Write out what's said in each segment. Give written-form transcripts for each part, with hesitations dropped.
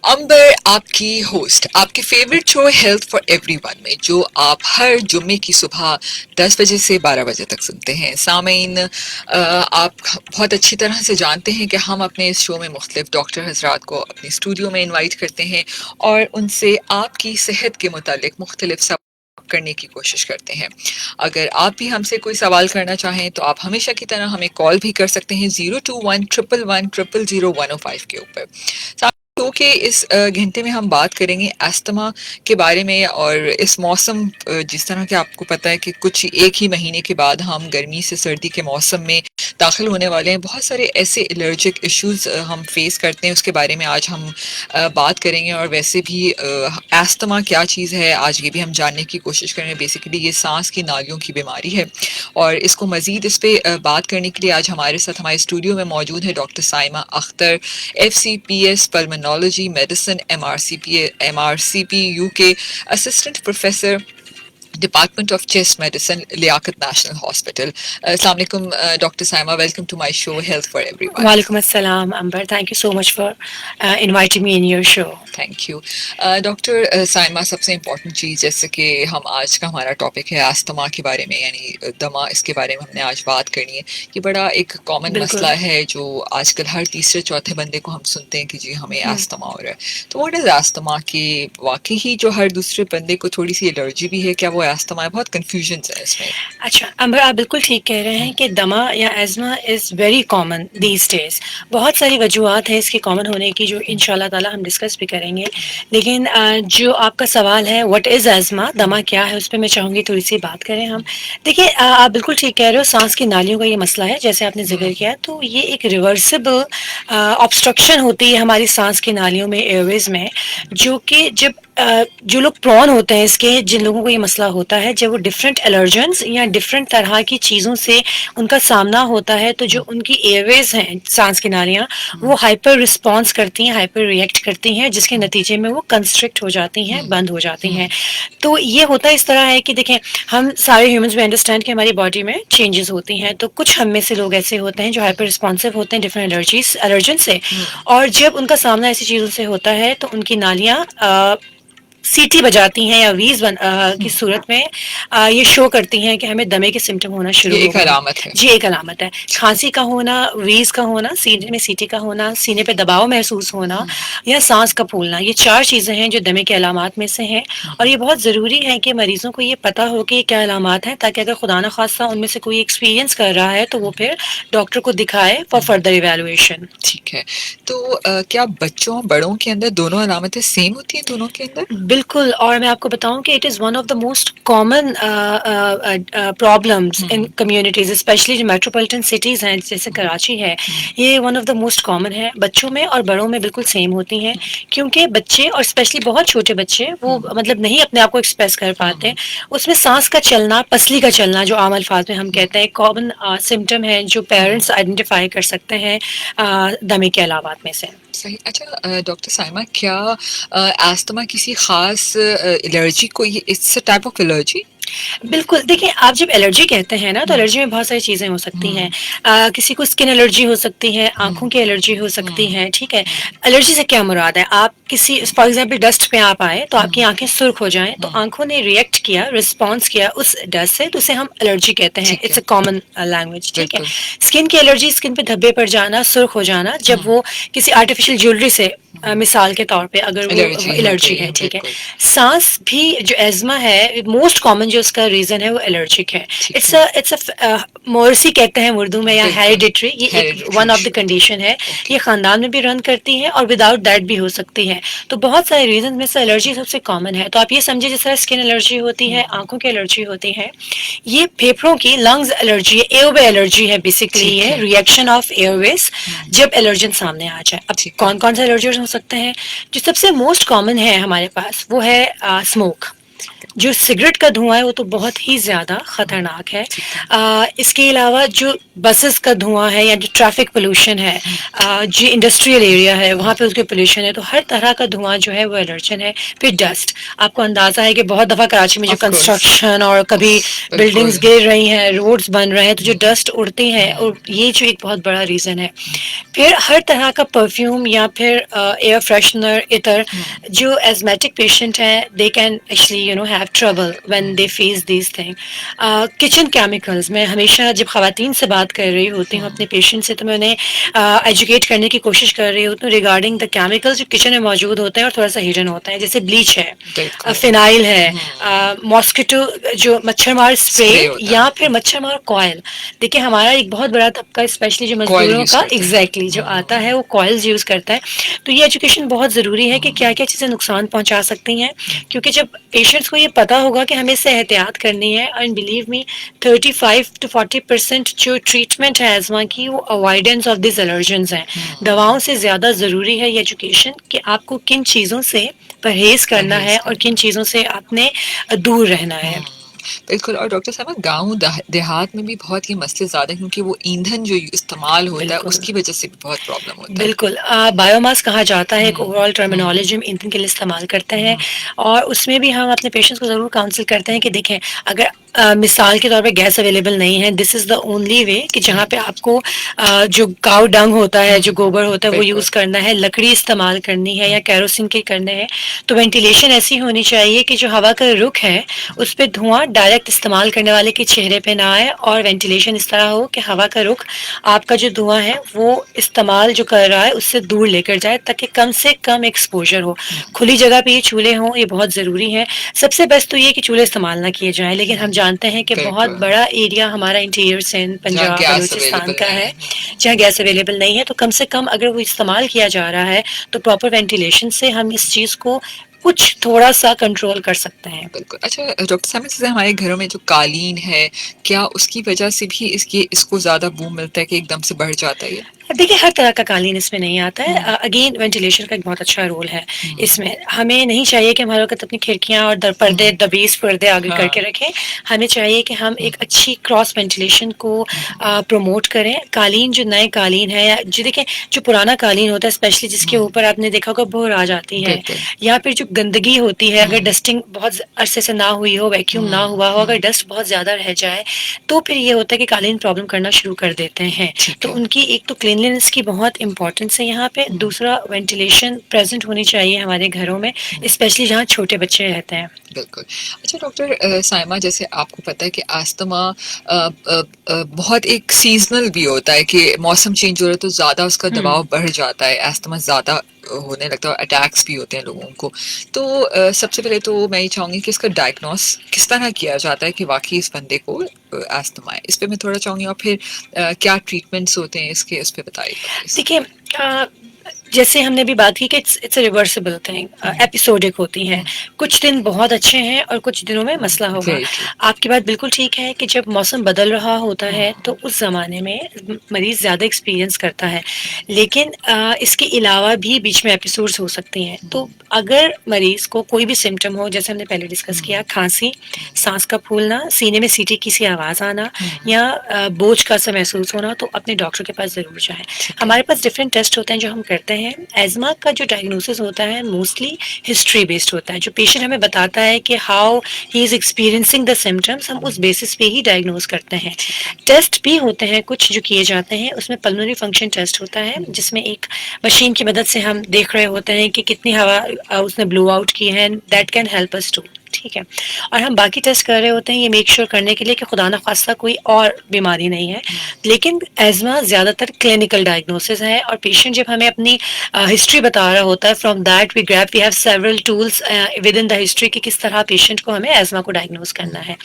अंबर आपकी होस्ट आपकी favourite show health for everyone में जो आप हर जुम्मे की सुबह 10 बजे से 12 बजे तक सुनते हैं। सामीन, आप बहुत अच्छी तरह से जानते हैं कि हम अपने इस शो में मुख्तलिफ डॉक्टर हजरात को अपने स्टूडियो में इनवाइट करते हैं और उनसे आपकी सेहत के मुतालिक मुख्तलिफ सवाल करने की कोशिश करते हैं। अगर आप भी हमसे कोई सवाल करना चाहें तो आप हमेशा की तरह हमें कॉल भी कर सकते हैं 021-111-000105 के ऊपर। शो के इस घंटे में हम बात करेंगे अस्थमा के बारे में। और इस मौसम, जिस तरह के आपको पता है कि कुछ एक ही महीने के बाद हम गर्मी से सर्दी के मौसम में दाखिल होने वाले हैं, बहुत सारे ऐसे एलर्जिक इश्यूज हम फेस करते हैं, उसके बारे में आज हम बात करेंगे। और वैसे भी अस्थमा क्या चीज़ है आज ये भी हम जानने की कोशिश करेंगे। बेसिकली ये सांस की नालियों की बीमारी है और इसको मज़ीद इस पर बात करने के लिए आज हमारे साथ हमारे स्टूडियो में मौजूद है doctor Saima Akhtar, FCPS pulmonology medicine, MRCP UK, assistant professor department of chest medicine, Liaquat national hospital. अस्सलाम वालेकुम doctor Saima, welcome to my show health for everyone. Walaikum assalam, Amber. Thank you so much for inviting me in your show. Thank you doctor Saima. सबसे important चीज़ जैसे कि हम आज का हमारा topic है अस्थमा के बारे में, यानी दमा, इसके बारे में हमने आज बात करनी है। ये बड़ा एक कॉमन बिल्कुल। मसला है जो आजकल हर तीसरे चौथे बंदे को हम सुनते हैं कि जी हमें हम्म, अस्थमा हो रहा है। तो व्हाट इज अस्थमा की वाकई ही जो हर दूसरे बंदे को थोड़ी सी एलर्जी भी है, क्या वो अस्थमा है? बहुत कन्फ्यूजन है इसमें। अच्छा अंबर, आप बिल्कुल ठीक कह रहे हैं कि दमा या asthma is very common these days. बहुत सारी वजूहत हैं इसके कॉमन होने की जो इंशाल्लाह ताला हम डिस्कस भी करेंगे। लेकिन जो आपका सवाल है व्हाट इज़ एज़मा, दमा क्या है, उस पर मैं चाहूँगी थोड़ी सी बात करें हम। देखिए, आप बिल्कुल ठीक कह रहे हो, सांस की नालियों का ये मसला है जैसे आपने जिक्र किया। तो ये एक रिवर्सिबल ऑब्स्ट्रक्शन होती है हमारी सांस की नालियों में, एयरवेज में, जो कि जब जो लोग प्रॉन होते हैं इसके, जिन लोगों को ये मसला होता है, जब वो डिफरेंट एलर्जेंस या डिफरेंट तरह की चीज़ों से उनका सामना होता है, तो जो उनकी एयरवेज हैं, सांस की नालियाँ, वो हाइपर रिस्पॉन्स करती हैं, हाइपर रिएक्ट करती हैं, जिसके नतीजे में वो कंस्ट्रिक्ट हो जाती हैं, बंद हो जाती हैं। तो ये होता इस तरह है कि देखें, हम सारे ह्यूमंस में अंडरस्टैंड कि हमारी बॉडी में चेंजेस होती हैं। तो कुछ हम में से लोग ऐसे होते हैं जो हाइपर रिस्पॉन्सिव होते हैं डिफरेंट एलर्जन से, और जब उनका सामना ऐसी चीज़ों से होता है तो उनकी नालियाँ सीटी बजाती हैं या की सूरत में ये शो करती हैं कि हमें दमे के सिम्टम होना शुरू ये हो एक गए हैं। अलामत है। जी, एक अलामत है। खांसी का होना, वीज का होना, सीने में सीटी का होना, सीने पे दबाव महसूस होना या सांस का फूलना, ये 4 चीज़ें हैं जो दमे के अलामात में से हैं। और ये बहुत ज़रूरी है कि मरीज़ों को ये पता हो कि ये क्या अलामात हैं, ताकि अगर खुदा न खास्ता उनमें से कोई एक्सपीरियंस कर रहा है तो वो फिर डॉक्टर को दिखाए फॉर फर्दर इवैल्यूएशन। ठीक है। तो क्या बच्चों बड़ों के अंदर दोनों अलामतें सेम होती हैं दोनों के अंदर? बिल्कुल, और मैं आपको बताऊँ कि it is one of the most common problems in communities, specially जो मेट्रोपॉलिटन सिटीज़ हैं जैसे कराची है, ये one of the most common है। बच्चों में और बड़ों में बिल्कुल सेम होती हैं, क्योंकि बच्चे और स्पेशली बहुत छोटे बच्चे वो मतलब नहीं अपने आप को एक्सप्रेस कर पाते। उसमें साँस का चलना, पसली का चलना, जो आम अल्फाज में हम कहते हैं, कॉमन सिम्पटम है जो पेरेंट्स आइडेंटिफ़ाई कर सकते हैं दमे के अलावात में से। सही। अच्छा डॉक्टर साइमा, क्या अस्थमा किसी खास एलर्जी को, ये it's a type of allergy? बिल्कुल, देखिए, आप जब एलर्जी कहते हैं ना, तो एलर्जी में बहुत सारी चीज़ें हो सकती हैं। किसी को स्किन एलर्जी हो सकती है, आँखों की एलर्जी हो सकती है, ठीक है? एलर्जी से क्या मुराद है? आप किसी फॉर एग्ज़ाम्पल डस्ट पे आप आए, तो आपकी आँखें सुर्ख हो जाएँ, तो आँखों ने रिएक्ट किया, रिस्पॉन्स किया उस डस्ट से, तो उसे हम एलर्जी कहते हैं। ठीक इट्स है। अ कॉमन लैंग्वेज, ठीक है? बिल्कुल। स्किन की एलर्जी, स्किन पे धब्बे पड़ जाना, सुर्ख हो जाना, जब वो किसी आर्टिफिशियल ज्वेलरी से, मिसाल के तौर पे अगर वो एलर्जी हो एलर्जी गई है, है, ठीक है? बिल्कुल। सांस भी, जो एज़मा है, मोस्ट कॉमन जो उसका रीज़न है वो एलर्जिक है। ठीक है। इट्स अ मोरसी कहते हैं उर्दू में, या बिल्कुल। हेरिडिटरी, ये एक hereditary one of the issue. Condition है। ओके। ये खानदान में भी रन करती है और विदाउट दैट भी हो सकती है। तो बहुत सारे रीजन में से एलर्जी सबसे कॉमन है। तो आप ये समझिए, जिस तरह स्किन एलर्जी होती है, आंखों की एलर्जी होती है, ये फेफड़ों की, लंग्स एलर्जी है, एयरवे एलर्जी है। बेसिकली ठीक ये है। रिएक्शन ऑफ एयरवेज जब एलर्जन सामने आ जाए। अब ठीक है। कौन कौन से एलर्जन हो सकते हैं? जो सबसे मोस्ट कॉमन है हमारे पास वो है स्मोक। जो सिगरेट का धुआं है वो तो बहुत ही ज़्यादा खतरनाक है। इसके अलावा जो बसेस का धुआं है या जो ट्रैफिक पोल्यूशन है, जो इंडस्ट्रियल एरिया है वहाँ पे उसके पोल्यूशन है, तो हर तरह का धुआं जो है वो एलर्जन है। फिर डस्ट, आपको अंदाजा है कि बहुत दफ़ा कराची में जो ऑफ कोर्स। कंस्ट्रक्शन और कभी बिल्डिंग्स बिल्कुल। गिर रही हैं, रोड्स बन रहे हैं, तो जो डस्ट उड़ती है और ये जो एक बहुत बड़ा रीज़न है। फिर हर तरह का परफ्यूम या फिर एयर फ्रेशनर, इतर, जो एस्थमेटिक पेशेंट हैं they can actually have trouble when they face these thing. Kitchen chemicals, मैं हमेशा जब खवातीन से बात कर रही होती हूँ अपने पेशेंट से, तो मैं उन्हें एजुकेट करने की कोशिश कर रही होती हूँ रिगार्डिंग द केमिकल्स जो किचन में मौजूद होते हैं और थोड़ा सा हिडन होता है, जैसे ब्लीच है, बिल्कुल। फिनाइल है, मॉस्किटो जो मच्छर मार स्प्रे स्प्रे होता है। या फिर मच्छर मार कॉयल। देखिए हमारा एक बहुत बड़ा तबका स्पेशली जो कॉइल मजदूरों यूज का करते हैं। एग्जैक्टली जो आता है वो कॉइल्स यूज करता है। तो ये एजुकेशन बहुत ज़रूरी है कि क्या क्या चीज़ें नुकसान पहुंचा सकती हैं, क्योंकि जब पेशेंट्स को ये पता होगा कि हमें इससे एहतियात करनी है, एंड बिलीव मी 35 to 40% जो ट्रीटमेंट है एजमा की वो अवॉइडेंस ऑफ दिस एलर्जेंस हैं। दवाओं से ज़्यादा ज़रूरी है ये एजुकेशन कि आपको किन चीज़ों से परहेज करना परहेज है और करना किन है। चीज़ों से आपने दूर रहना है। बिल्कुल। और डॉक्टर साहब, गाँव देहात में भी बहुत ये मसले ज़्यादा हैं, क्योंकि वो ईंधन जो इस्तेमाल होता है बिल्कुल उसकी वजह से भी बहुत प्रॉब्लम होता है। बिल्कुल, बायोमास कहा जाता है, एक हम्म। ओवरऑल टर्मिनोलॉजी हम ईंधन के लिए इस्तेमाल करते हैं। और उसमें भी हम अपने पेशेंट्स को ज़रूर काउंसिल करते हैं कि देखें, अगर मिसाल के तौर पे गैस अवेलेबल नहीं है, this is the only way कि जहाँ पे आपको जो काऊ डंग होता है, जो गोबर होता है वो बिल्कुल। यूज़ करना है, लकड़ी इस्तेमाल करनी है या केरोसिन के करने हैं। तो वेंटिलेशन ऐसी होनी चाहिए कि जो हवा का रुख है उस पे धुआं डायरेक्ट इस्तेमाल करने वाले के चेहरे पे ना आए, और वेंटिलेशन इस तरह हो कि हवा का रुख आपका जो धुआं है वो इस्तेमाल जो कर रहा है उससे दूर लेकर जाए, ताकि कम से कम एक्सपोजर हो। खुली जगह पे ये चूल्हे हों, ये बहुत ज़रूरी है। सबसे बेस्ट तो ये कि चूल्हे इस्तेमाल ना किए जाएँ, लेकिन हम जानते हैं कि बहुत बिल्कुल। बड़ा एरिया हमारा इंटीरियर सिंध, जहाँ पंजाब, गैस बलूचिस्तान अवेलेबल का नहीं है, है। जहाँ गैस अवेलेबल नहीं है। तो कम से कम अगर वो इस्तेमाल किया जा रहा है तो प्रॉपर वेंटिलेशन से हम इस चीज़ को कुछ थोड़ा-सा कंट्रोल कर सकते हैं। बिल्कुल। अच्छा डॉक्टर साहब, जैसे हमारे घरों में जो कालीन है, क्या उसकी वजह से भी इसको ज़्यादा बूम मिलता है कि एकदम से बढ़ जाता है ये? देखिए हर तरह का कालीन इसमें नहीं आता है। अगेन वेंटिलेशन का एक बहुत अच्छा रोल है इसमें। हमें नहीं चाहिए कि हमारे वक़्त अपनी खिड़कियाँ और पर्दे, दबीज़ पर्दे आगे करके हाँ। रखें। हमें चाहिए कि हम एक अच्छी क्रॉस वेंटिलेशन को प्रमोट करें। कालीन, जो नए कालीन है या जो देखें, जो पुराना कालीन होता है स्पेशली जिसके ऊपर आपने देखा होगा भुर आ जाती है, बिल्कुल। या फिर जो गंदगी होती है, अगर डस्टिंग बहुत अरसे से ना हुई हो, वैक्यूम ना हुआ हो, अगर डस्ट बहुत ज़्यादा रह जाए, तो फिर ये होता है कि कालीन प्रॉब्लम करना शुरू कर देते हैं। ठीक तो है। उनकी एक तो क्लीनलीनेस की बहुत इंपॉर्टेंस है यहाँ पे, दूसरा वेंटिलेशन प्रेजेंट होनी चाहिए हमारे घरों में, स्पेशली जहाँ छोटे बच्चे रहते हैं। बिल्कुल। अच्छा डॉक्टर साइमा, जैसे आपको पता है कि अस्थमा बहुत एक सीजनल भी होता है, कि मौसम चेंज हो रहा है तो ज़्यादा उसका दबाव बढ़ जाता है, अस्थमा ज़्यादा होने लगता है, अटैक्स भी होते हैं लोगों को। तो सबसे पहले तो मैं ये चाहूँगी कि इसका डायग्नोस किस तरह किया जाता है कि वाकई इस बंदे को अस्थमा है, इस पे मैं थोड़ा चाहूँगी। और फिर क्या ट्रीटमेंट्स होते हैं इसके, उस पर बताइएगा प्लीज। देखिए, जैसे हमने भी बात की कि it's a reversible thing, episodic होती हैं। कुछ दिन बहुत अच्छे हैं और कुछ दिनों में मसला होगा। Very true. आपकी बात बिल्कुल ठीक है कि जब मौसम बदल रहा होता है तो उस ज़माने में मरीज़ ज़्यादा एक्सपीरियंस करता है, लेकिन इसके अलावा भी बीच में एपिसोड्स हो सकते हैं। तो अगर मरीज़ को कोई भी सिम्टम हो, जैसे हमने पहले डिस्कस किया, खांसी, सांस का फूलना, सीने में सीटी की सी आवाज़ आना या बोझ का सा महसूस होना, तो अपने डॉक्टर के पास ज़रूर जाएँ। हमारे पास डिफरेंट टेस्ट होते हैं जो हम करते हैं। एज़मा का जो डायग्नोसिस होता है मोस्टली हिस्ट्री बेस्ड होता है। जो पेशेंट हमें बताता है कि how he is experiencing the symptoms, हम उस बेसिस पे ही डायग्नोज करते हैं। टेस्ट भी होते हैं कुछ जो किए जाते हैं, उसमें पल्मोनरी फंक्शन टेस्ट होता है, जिसमें एक मशीन की मदद से हम देख रहे होते हैं कि कितनी हवा उसने ब्लो आउट की है, that can help us too. ठीक है। और हम बाकी टेस्ट कर रहे होते हैं ये मेक श्योर करने के लिए कि खुदा ना खास्ता कोई और बीमारी नहीं है। लेकिन एज़मा ज़्यादातर क्लिनिकल डायग्नोसिस है, और पेशेंट जब हमें अपनी हिस्ट्री बता रहा होता है, from that we have several tools within the history कि किस तरह पेशेंट को हमें एज़मा को डायग्नोज करना है।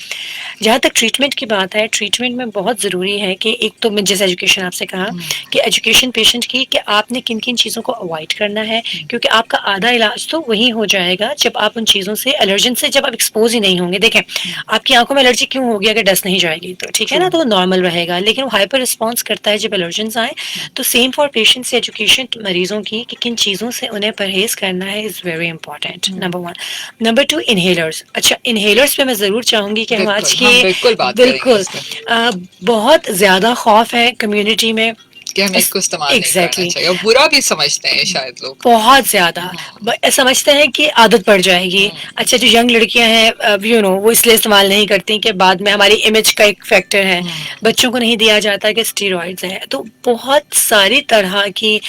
जहाँ तक ट्रीटमेंट की बात है, ट्रीटमेंट में बहुत ज़रूरी है कि एक तो मैं जैसे एजुकेशन आपसे कहा कि एजुकेशन पेशेंट की कि आपने किन किन चीज़ों को अवॉइड करना है, क्योंकि आपका आधा इलाज तो वही हो जाएगा जब आप उन चीज़ों से एलर्जन से जब आप एक्सपोज ही नहीं होंगे, देखें आपकी आंखों में एलर्जी क्यों होगी अगर डस्ट नहीं जाएगी तो, ठीक है ना, ट्रू। तो नॉर्मल रहेगा, लेकिन वो हाइपर रिस्पॉन्स करता है जब एलर्जेंस आए। तो सेम फॉर पेशेंट्स, एजुकेशन मरीजों की कि किन चीज़ों से उन्हें परहेज करना है is very important, number one. Number two, inhalers. अच्छा, इनहेलर्स पे मैं ज़रूर चाहूँगी कि हम आज बिल्कुल, के, हम बिल्कुल बात करेंगे बिल्कुल, इस पे बहुत ज़्यादा खौफ है कम्युनिटी में। कि हमें इसको इस्तेमाल नहीं करना एग्जैक्टली, चाहिए, और बुरा भी समझते हैं शायद लोग। बहुत ज्यादा समझते हैं कि आदत पड़ जाएगी। अच्छा, जो यंग लड़कियां हैं वो इसलिए इस्तेमाल नहीं करती कि बाद में हमारी इमेज का एक फैक्टर है। बच्चों को नहीं दिया जाता कि स्टेरॉइड्स हैं, तो बहुत सारी तरह की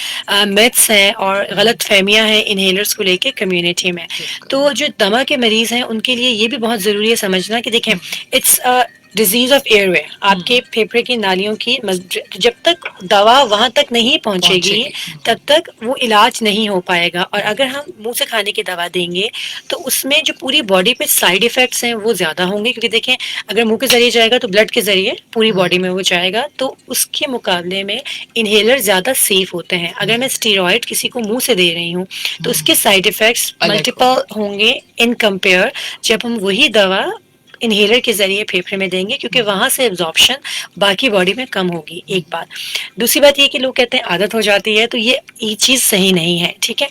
मिथ्स हैं और गलत फहमियां हैं इनहेलर्स को लेके कम्युनिटी में। तो जो दमा के मरीज हैं उनके लिए ये भी बहुत जरूरी है समझना कि देखें, इट्स डिजीज ऑफ एयरवे, आपके फेफड़े की नालियों की जब तक दवा वहां तक नहीं पहुंचेगी तब तक वो इलाज नहीं हो पाएगा। और अगर हम मुंह से खाने की दवा देंगे तो उसमें जो पूरी बॉडी पे साइड इफेक्ट्स हैं वो ज्यादा होंगे, क्योंकि देखें अगर मुंह के जरिए जाएगा तो ब्लड के जरिए पूरी बॉडी में वो जाएगा, तो उसके मुकाबले में इनहेलर ज्यादा सेफ होते हैं। अगर मैं स्टीरॉयड किसी को मुंह से दे रही हूँ तो उसके साइड इफेक्ट्स मल्टीपल होंगे इन कंपेयर जब हम वही दवा इनहेलर के जरिए फेफड़े में देंगे, क्योंकि वहां से एब्जॉर्प्शन बाकी बॉडी में कम होगी, एक बात। दूसरी बात ये कि लोग कहते हैं आदत हो जाती है, तो ये चीज़ सही नहीं है, ठीक है।